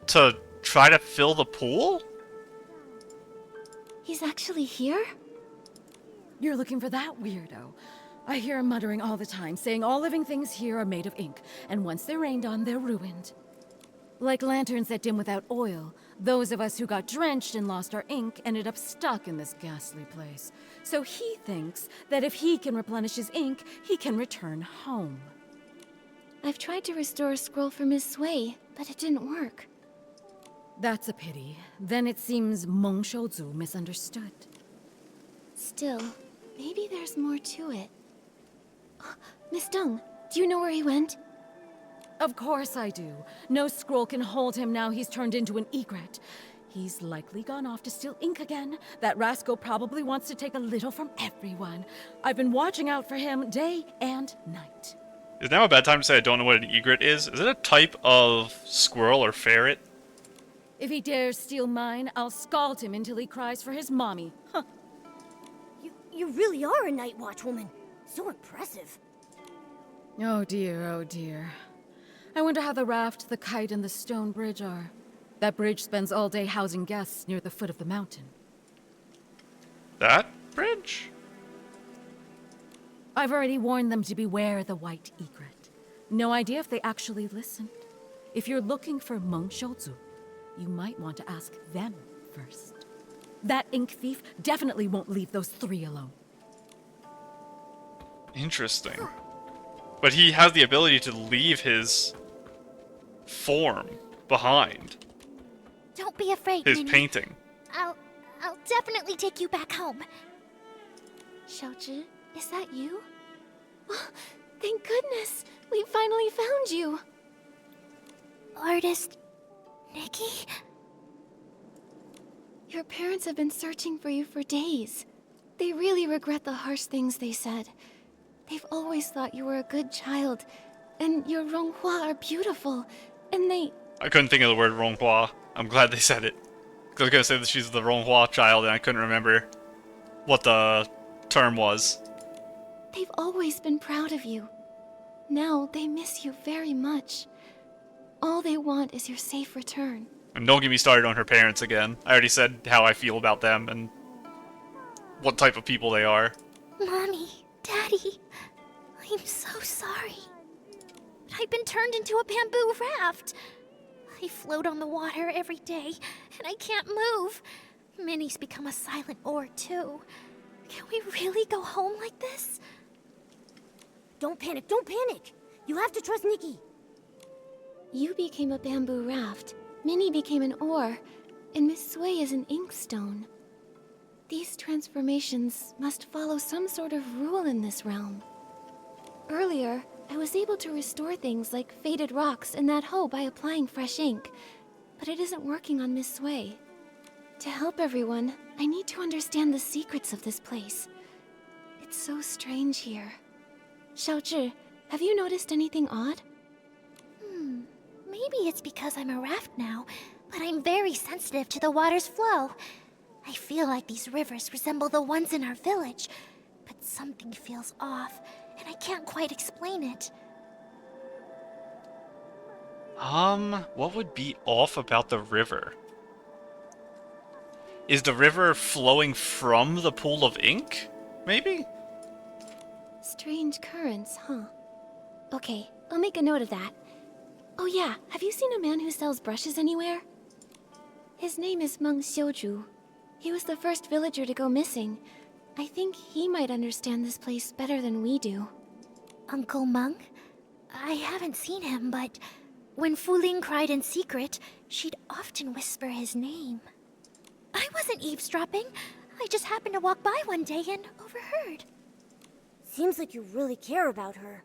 to try to fill the pool?
He's actually here?
You're looking for that weirdo. I hear him muttering all the time, saying all living things here are made of ink, and once they're rained on, they're ruined. Like lanterns that dim without oil, those of us who got drenched and lost our ink ended up stuck in this ghastly place. So he thinks that if he can replenish his ink, he can return home.
I've tried to restore a scroll for Miss Sui, but it didn't work.
That's a pity. Then it seems Meng Shouzu misunderstood.
Still, maybe there's more to it. Miss Dung, do you know where he went?
Of course I do. No scroll can hold him now he's turned into an egret. He's likely gone off to steal ink again. That rascal probably wants to take a little from everyone. I've been watching out for him day and night.
Is now a bad time to say I don't know what an egret is? Is it a type of squirrel or ferret?
If he dares steal mine, I'll scald him until he cries for his mommy. Huh.
You really are a Night Watchwoman. So impressive.
Oh dear, oh dear. I wonder how the raft, the kite, and the stone bridge are. That bridge spends all day housing guests near the foot of the mountain.
That bridge?
I've already warned them to beware the white egret. No idea if they actually listened. If you're looking for Meng Shouzu, you might want to ask them first. That ink thief definitely won't leave those three alone.
Interesting. But he has the ability to leave his form behind.
Don't be afraid,
His
Minnie.
painting.
I'll definitely take you back home.
Xiaozhi, is that you? Oh, thank goodness! We finally found you!
Artist... Nikki?
Your parents have been searching for you for days. They really regret the harsh things they said. They've always thought you were a good child, and your Ronghua are beautiful, and they...
I couldn't think of the word Ronghua. I'm glad they said it. 'Cause I was gonna say that she's the Ronghua child, and I couldn't remember what the term was.
They've always been proud of you. Now they miss you very much. All they want is your safe return.
And don't get me started on her parents again. I already said how I feel about them and what type of people they are.
Mommy, Daddy, I'm so sorry. I've been turned into a bamboo raft. I float on the water every day, and I can't move. Minnie's become a silent oar, too. Can we really go home like this?
Don't panic, don't panic! You have to trust Nikki.
You became a bamboo raft, Minnie became an oar, and Miss Sui is an inkstone. These transformations must follow some sort of rule in this realm. Earlier, I was able to restore things like faded rocks in that hoe by applying fresh ink, but it isn't working on Miss Sui. To help everyone, I need to understand the secrets of this place. It's so strange here. Xiaozhi, have you noticed anything odd?
Maybe it's because I'm a raft now, but I'm very sensitive to the water's flow. I feel like these rivers resemble the ones in our village, but something feels off, and I can't quite explain it.
What would be off about the river? Is the river flowing from the pool of ink? Maybe?
Strange currents, huh? Okay, I'll make a note of that. Oh yeah, have you seen a man who sells brushes anywhere? His name is Meng Xiuzhu. He was the first villager to go missing. I think he might understand this place better than we do.
Uncle Meng? I haven't seen him, but when Fuling cried in secret, she'd often whisper his name. I wasn't eavesdropping. I just happened to walk by one day and overheard.
Seems like you really care about her.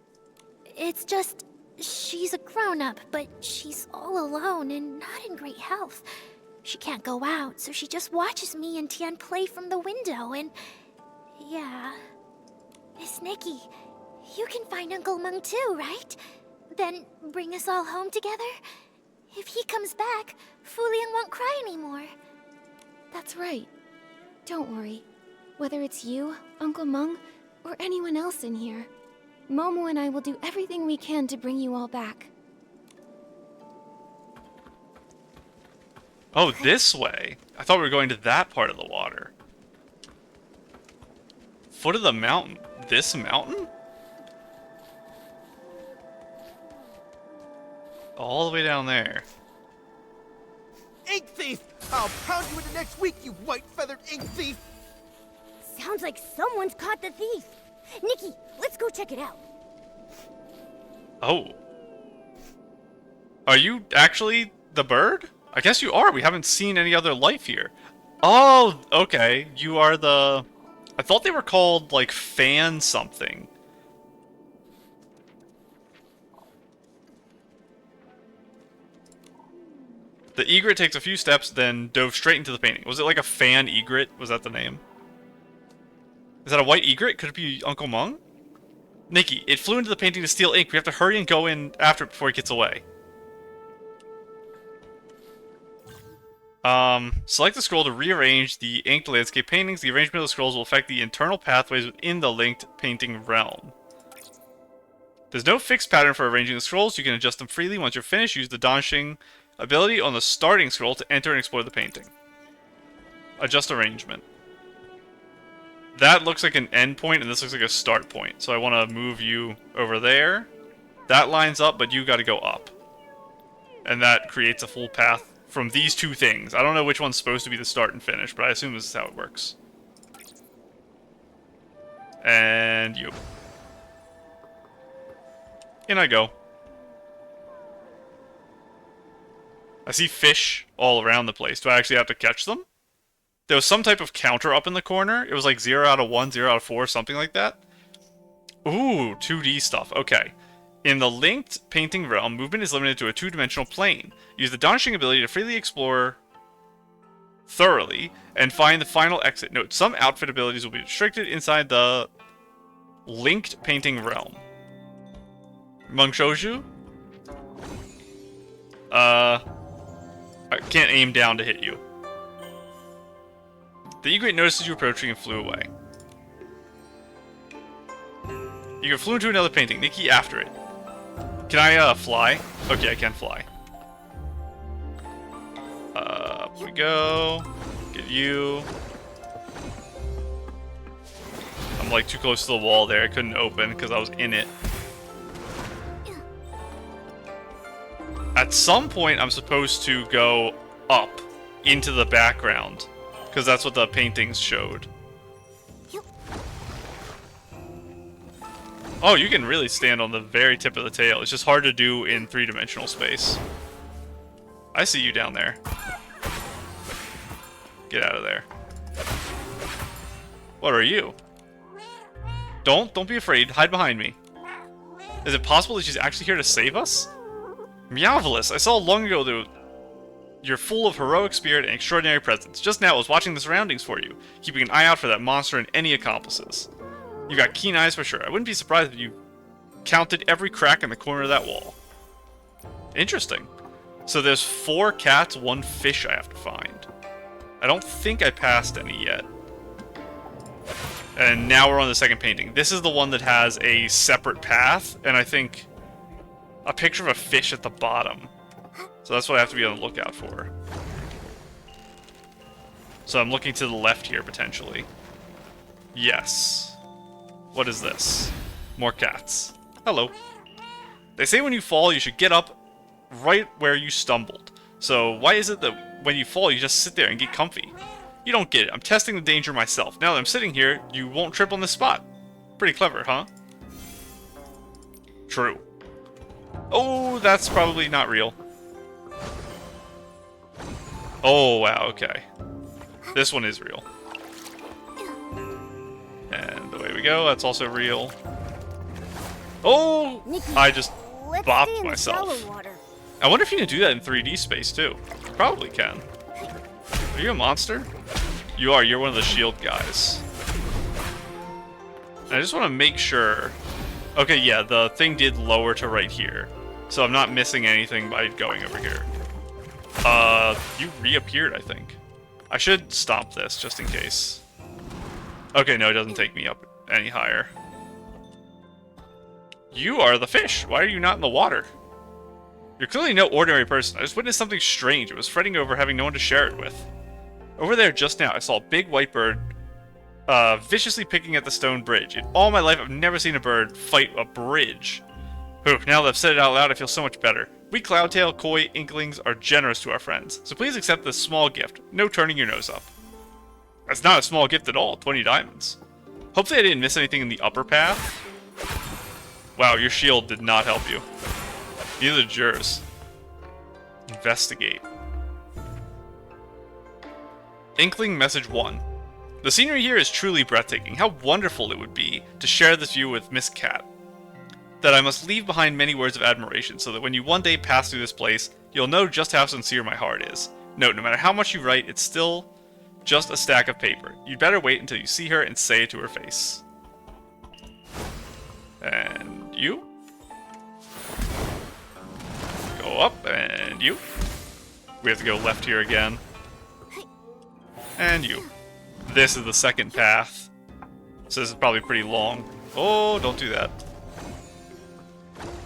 It's just, she's a grown-up, but she's all alone and not in great health. She can't go out, so she just watches me and Tian play from the window, and... yeah. Miss Nikki, you can find Uncle Meng too, right? Then bring us all home together? If he comes back, Fulian won't cry anymore.
That's right. Don't worry. Whether it's you, Uncle Meng, or anyone else in here, Momo and I will do everything we can to bring you all back.
Oh, this way. I thought we were going to that part of the water. Foot of the mountain. This mountain? All the way down there.
Ink thief! I'll pound you into next week, you white-feathered ink thief!
Sounds like someone's caught the thief. Nikki, let's go check it out.
Oh. Are you actually the bird? I guess you are. We haven't seen any other life here. Oh, okay. You are the... I thought they were called, like, fan something. The egret takes a few steps, then dove straight into the painting. Was it like a fan egret? Was that the name? Is that a white egret? Could it be Uncle Meng? Nikki, it flew into the painting to steal ink. We have to hurry and go in after it before it gets away. Select the scroll to rearrange the inked landscape paintings. The arrangement of the scrolls will affect the internal pathways within the linked painting realm. There's no fixed pattern for arranging the scrolls. You can adjust them freely. Once you're finished, use the Danqing ability on the starting scroll to enter and explore the painting. Adjust arrangement. That looks like an end point, and this looks like a start point. So I want to move you over there. That lines up, but you got to go up. And that creates a full path from these two things. I don't know which one's supposed to be the start and finish, but I assume this is how it works. And you. In I go. I see fish all around the place. Do I actually have to catch them? There was some type of counter up in the corner. It was like 0 out of 1, 0 out of 4, something like that. Ooh, 2D stuff. Okay. In the linked painting realm, movement is limited to a 2-dimensional plane. Use the Danqing ability to freely explore thoroughly and find the final exit. Note, some outfit abilities will be restricted inside the linked painting realm. Mungshoju? I can't aim down to hit you. The egret notices you approaching and flew away. You flew into another painting. Nikki after it. Can I, fly? Okay, I can fly. Up we go. Get you. I'm like too close to the wall there. I couldn't open because I was in it. At some point, I'm supposed to go up into the background. Because that's what the paintings showed. Oh, you can really stand on the very tip of the tail. It's just hard to do in 3-dimensional space. I see you down there. Get out of there. What are you? Don't be afraid. Hide behind me. Is it possible that she's actually here to save us? Meowvelous, I saw long ago that you're full of heroic spirit and extraordinary presence. Just now I was watching the surroundings for you, keeping an eye out for that monster and any accomplices. You got keen eyes for sure. I wouldn't be surprised if you counted every crack in the corner of that wall. Interesting. So there's 4 cats, 1 fish I have to find. I don't think I passed any yet. And now we're on the second painting. This is the one that has a separate path, and I think a picture of a fish at the bottom. So that's what I have to be on the lookout for. So I'm looking to the left here, potentially. Yes. What is this? More cats. Hello. They say when you fall, you should get up right where you stumbled. So why is it that when you fall, you just sit there and get comfy? You don't get it. I'm testing the danger myself. Now that I'm sitting here, you won't trip on this spot. Pretty clever, huh? True. Oh, that's probably not real. Oh, wow, okay. This one is real. And away we go. That's also real. Oh!
Nikki,
I just
let's
bopped
stay in the
myself.
shallow water.
I wonder if you can do that in 3D space, too. You probably can. Are you a monster? You are. You're one of the shield guys. And I just want to make sure... Okay, yeah, the thing did lower to right here. So I'm not missing anything by going over here. You reappeared, I think. I should stop this, just in case. Okay, no, it doesn't take me up any higher. You are the fish. Why are you not in the water? You're clearly no ordinary person. I just witnessed something strange. It was fretting over having no one to share it with. Over there just now, I saw a big white bird viciously picking at the stone bridge. In all my life, I've never seen a bird fight a bridge. Whew, now that I've said it out loud, I feel so much better. We Cloudtail, Koi, Inklings are generous to our friends, so please accept this small gift. No turning your nose up. That's not a small gift at all, 20 diamonds. Hopefully I didn't miss anything in the upper path. Wow, your shield did not help you. Neither did yours. Investigate. Inkling Message 1. The scenery here is truly breathtaking. How wonderful it would be to share this view with Miss Cat. That I must leave behind many words of admiration, so that when you one day pass through this place, you'll know just how sincere my heart is. Note, no matter how much you write, it's still just a stack of paper. You'd better wait until you see her and say it to her face. And you? Go up, and you? We have to go left here again. And you. This is the second path. So this is probably pretty long. Oh, don't do that.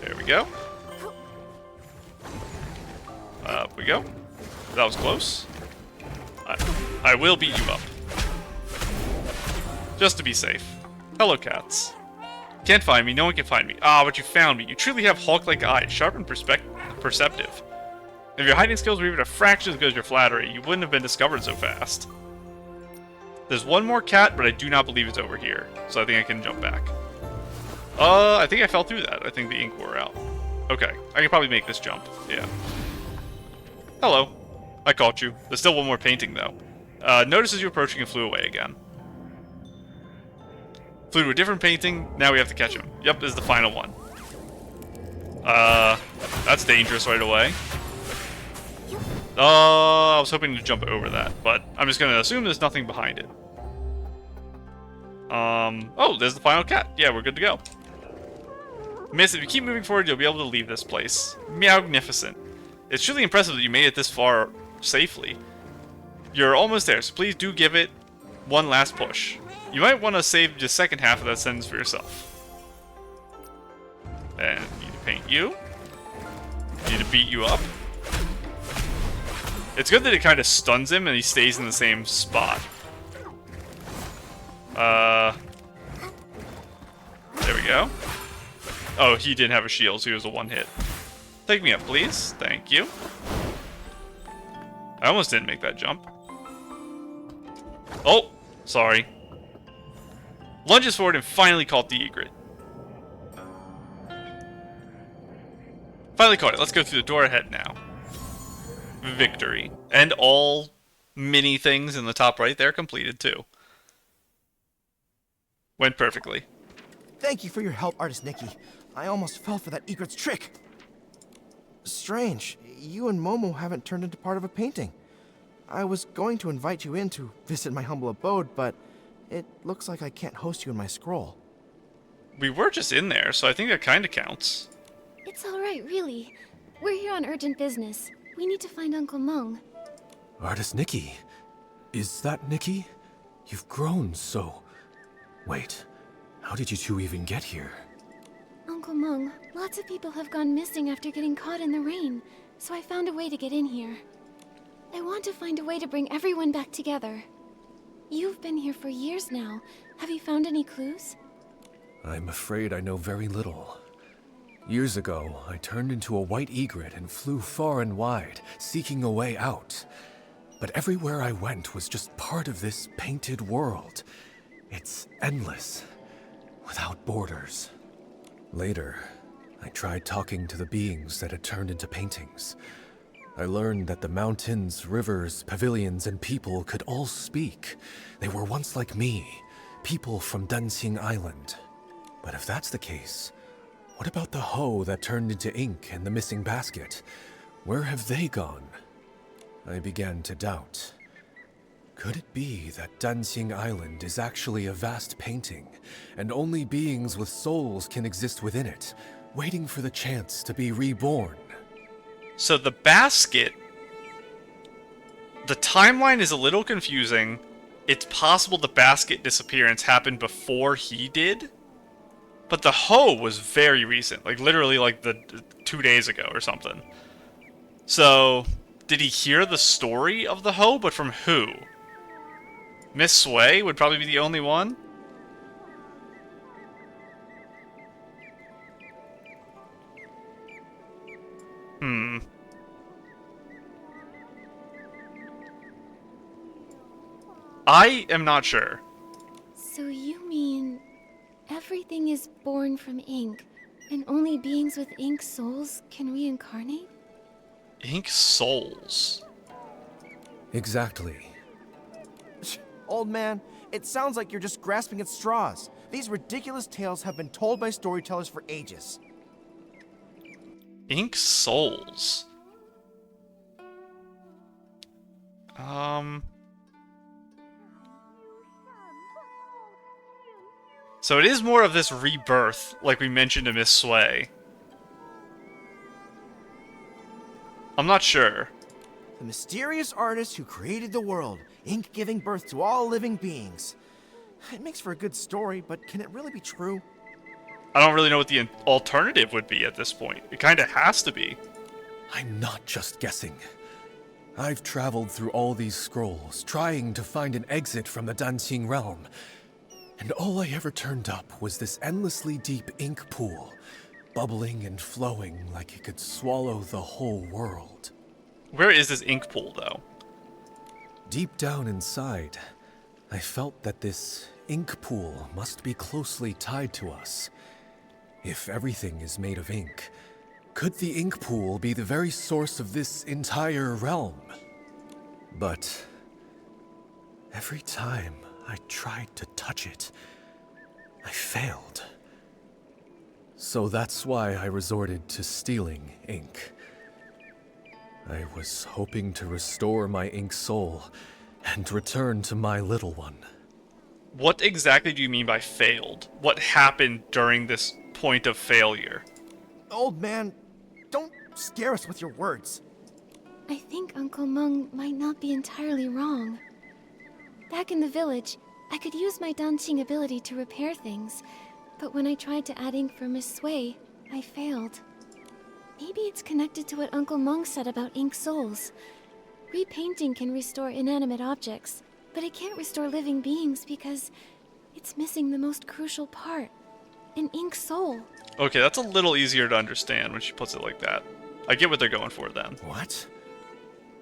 There we go. Up we we go. That was close. I will beat you up. Just to be safe. Hello, cats. Can't find me, no one can find me. Ah, but you found me. You truly have Hulk-like eyes, sharp and perceptive. If your hiding skills were even a fraction as good as your flattery, you wouldn't have been discovered so fast. There's one more cat, but I do not believe it's over here. So I think I can jump back. I think I fell through that. I think the ink wore out. Okay, I can probably make this jump. Yeah. Hello. I caught you. There's still one more painting, though. Notices you approaching and flew away again. Flew to a different painting. Now we have to catch him. Yep, this is the final one. That's dangerous right away. I was hoping to jump over that, but I'm just gonna assume there's nothing behind it. Oh, there's the final cat. Yeah, we're good to go. Miss, if you keep moving forward, you'll be able to leave this place. Magnificent. It's truly impressive that you made it this far safely. You're almost there, so please do give it one last push. You might want to save the second half of that sentence for yourself. And need to paint you. Need to beat you up. It's good that it kind of stuns him and he stays in the same spot. There we go. Oh, he didn't have a shield, so he was a one-hit. Take me up, please. Thank you. I almost didn't make that jump. Oh, sorry. Lunges forward and finally caught the egret. Finally caught it. Let's go through the door ahead now. Victory. And all mini things in the top right there completed too. Went perfectly.
Thank you for your help, Artist Nikki. I almost fell for that egret's trick. Strange. You and Momo haven't turned into part of a painting. I was going to invite you in to visit my humble abode, but it looks like I can't host you in my scroll.
We were just in there, so I think that kind of counts.
It's alright, really. We're here on urgent business. We need to find Uncle Mung.
Artist Nikki. Is that Nikki? You've grown so... Wait, how did you two even get here?
Uncle Mung, lots of people have gone missing after getting caught in the rain, so I found a way to get in here. I want to find a way to bring everyone back together. You've been here for years now. Have you found any clues?
I'm afraid I know very little. Years ago, I turned into a white egret and flew far and wide, seeking a way out. But everywhere I went was just part of this painted world. It's endless, without borders. Later, I tried talking to the beings that had turned into paintings. I learned that the mountains, rivers, pavilions, and people could all speak. They were once like me, people from Danqing Island. But if that's the case, what about the hoe that turned into ink and the missing basket? Where have they gone? I began to doubt. Could it be that Danqing Island is actually a vast painting, and only beings with souls can exist within it, waiting for the chance to be reborn?
So the basket... The timeline is a little confusing. It's possible the basket disappearance happened before he did? But the hoe was very recent. Like, literally, like, 2 days ago or something. So, did he hear the story of the hoe, but from who? Miss Sway would probably be the only one? I am not sure.
So you mean... everything is born from ink, and only beings with ink souls can reincarnate?
Ink souls?
Exactly.
Old man, it sounds like you're just grasping at straws. These ridiculous tales have been told by storytellers for ages.
Ink souls? So it is more of this rebirth, like we mentioned to Miss Sway. I'm not sure.
The mysterious artist who created the world, ink giving birth to all living beings. It makes for a good story, but can it really be true?
I don't really know what the alternative would be at this point. It kind of has to be.
I'm not just guessing. I've traveled through all these scrolls, trying to find an exit from the Danqing realm, and all I ever turned up was this endlessly deep ink pool, bubbling and flowing like it could swallow the whole world.
Where is this ink pool, though?
Deep down inside, I felt that this ink pool must be closely tied to us. If everything is made of ink, could the ink pool be the very source of this entire realm? But every time I tried to touch it, I failed. So that's why I resorted to stealing ink. I was hoping to restore my ink soul and return to my little one.
What exactly do you mean by failed? What happened during this point of failure?
Old man, don't scare us with your words.
I think Uncle Meng might not be entirely wrong. Back in the village, I could use my Danqing ability to repair things, but when I tried to add ink for Miss Sui, I failed. Maybe it's connected to what Uncle Meng said about ink souls. Repainting can restore inanimate objects, but it can't restore living beings because it's missing the most crucial part, an ink soul.
Okay, that's a little easier to understand when she puts it like that. I get what they're going for then.
What?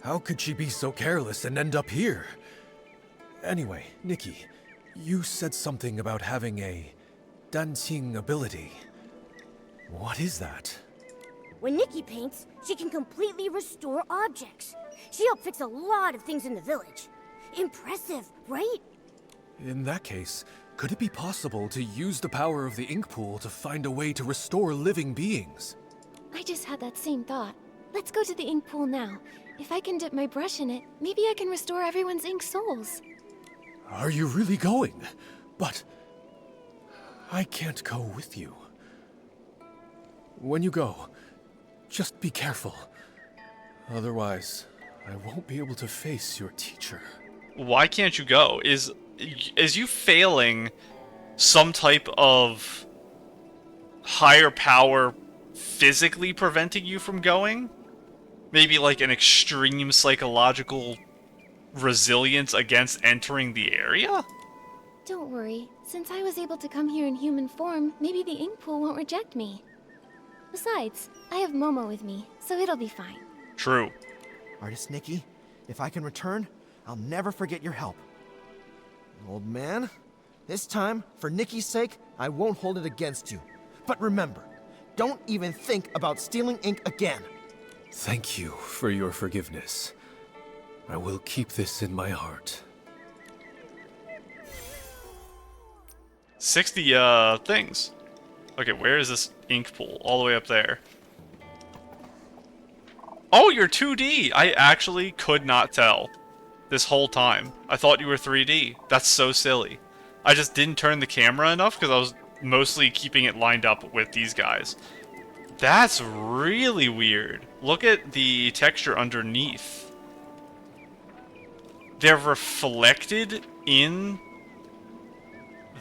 How could she be so careless and end up here? Anyway, Nikki, you said something about having a Danqing ability. What is that?
When Nikki paints, she can completely restore objects. She helped fix a lot of things in the village. Impressive, right?
In that case, could it be possible to use the power of the ink pool to find a way to restore living beings?
I just had that same thought. Let's go to the ink pool now. If I can dip my brush in it, maybe I can restore everyone's ink souls.
Are you really going? But I can't go with you. When you go, just be careful. Otherwise, I won't be able to face your teacher.
Why can't you go? Is you failing some type of higher power physically preventing you from going? Maybe like an extreme psychological resilience against entering the area?
Don't worry. Since I was able to come here in human form, maybe the ink pool won't reject me. Besides, I have Momo with me, so it'll be fine.
True.
Artist Nikki, if I can return, I'll never forget your help. Old man, this time, for Nikki's sake, I won't hold it against you. But remember, don't even think about stealing ink again.
Thank you for your forgiveness. I will keep this in my heart.
60 things. Okay, where is this ink pool? All the way up there. Oh, you're 2D! I actually could not tell this whole time. I thought you were 3D. That's so silly. I just didn't turn the camera enough because I was mostly keeping it lined up with these guys. That's really weird. Look at the texture underneath. They're reflected in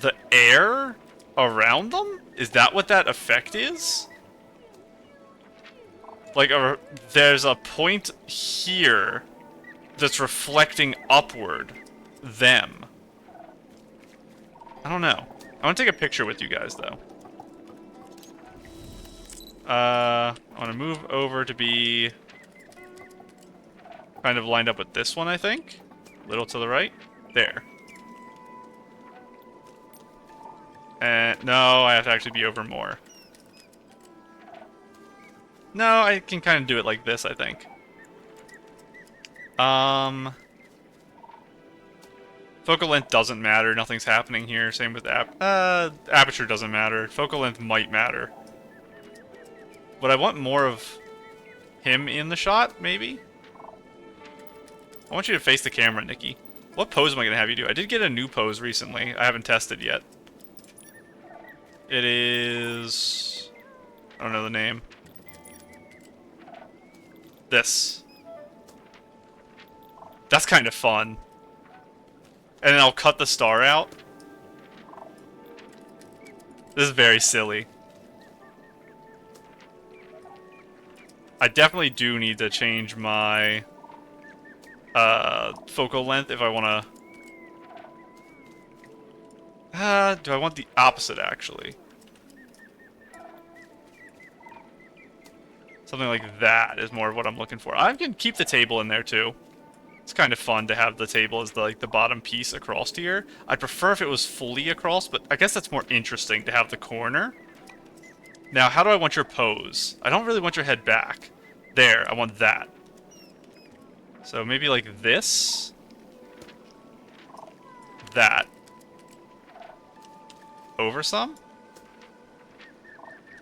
the air around them? Is that what that effect is? Like, there's a point here that's reflecting upward them. I don't know. I want to take a picture with you guys, though. I want to move over to be kind of lined up with this one, I think. A little to the right. There. And no, I have to actually be over more. No, I can kind of do it like this, I think. Focal length doesn't matter. Nothing's happening here. Same with aperture doesn't matter. Focal length might matter. But I want more of him in the shot, maybe? I want you to face the camera, Nikki. What pose am I going to have you do? I did get a new pose recently. I haven't tested yet. It is... I don't know the name. This. That's kind of fun. And then I'll cut the star out. This is very silly. I definitely do need to change my focal length if I want to... do I want the opposite, actually? Something like that is more of what I'm looking for. I can keep the table in there, too. It's kind of fun to have the table as the bottom piece across here. I'd prefer if it was fully across, but I guess that's more interesting to have the corner. Now, how do I want your pose? I don't really want your head back. There, I want that. So maybe like this. That. Over some?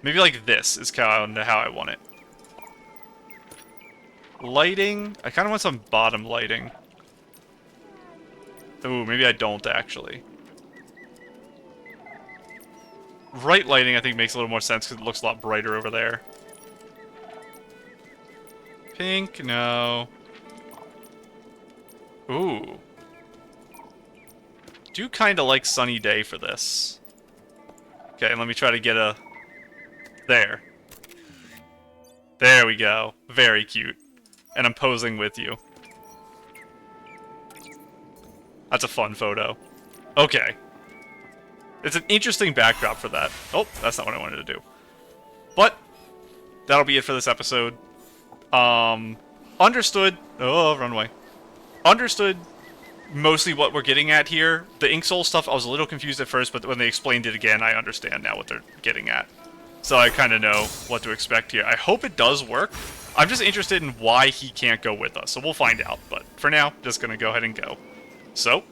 Maybe like this is kind of how I want it. Lighting. I kind of want some bottom lighting. Ooh, maybe I don't actually. Right lighting I think makes a little more sense because it looks a lot brighter over there. Pink, no. Ooh. Do kind of like sunny day for this. Okay, let me try to get a... There. There we go. Very cute. And I'm posing with you. That's a fun photo. Okay. It's an interesting backdrop for that. Oh, that's not what I wanted to do. But, that'll be it for this episode. Understood... Oh, run away. Understood mostly what we're getting at here. The Ink Soul stuff, I was a little confused at first, but when they explained it again, I understand now what they're getting at. So I kind of know what to expect here. I hope it does work. I'm just interested in why he can't go with us, so we'll find out. But for now, just going to go ahead and go. So,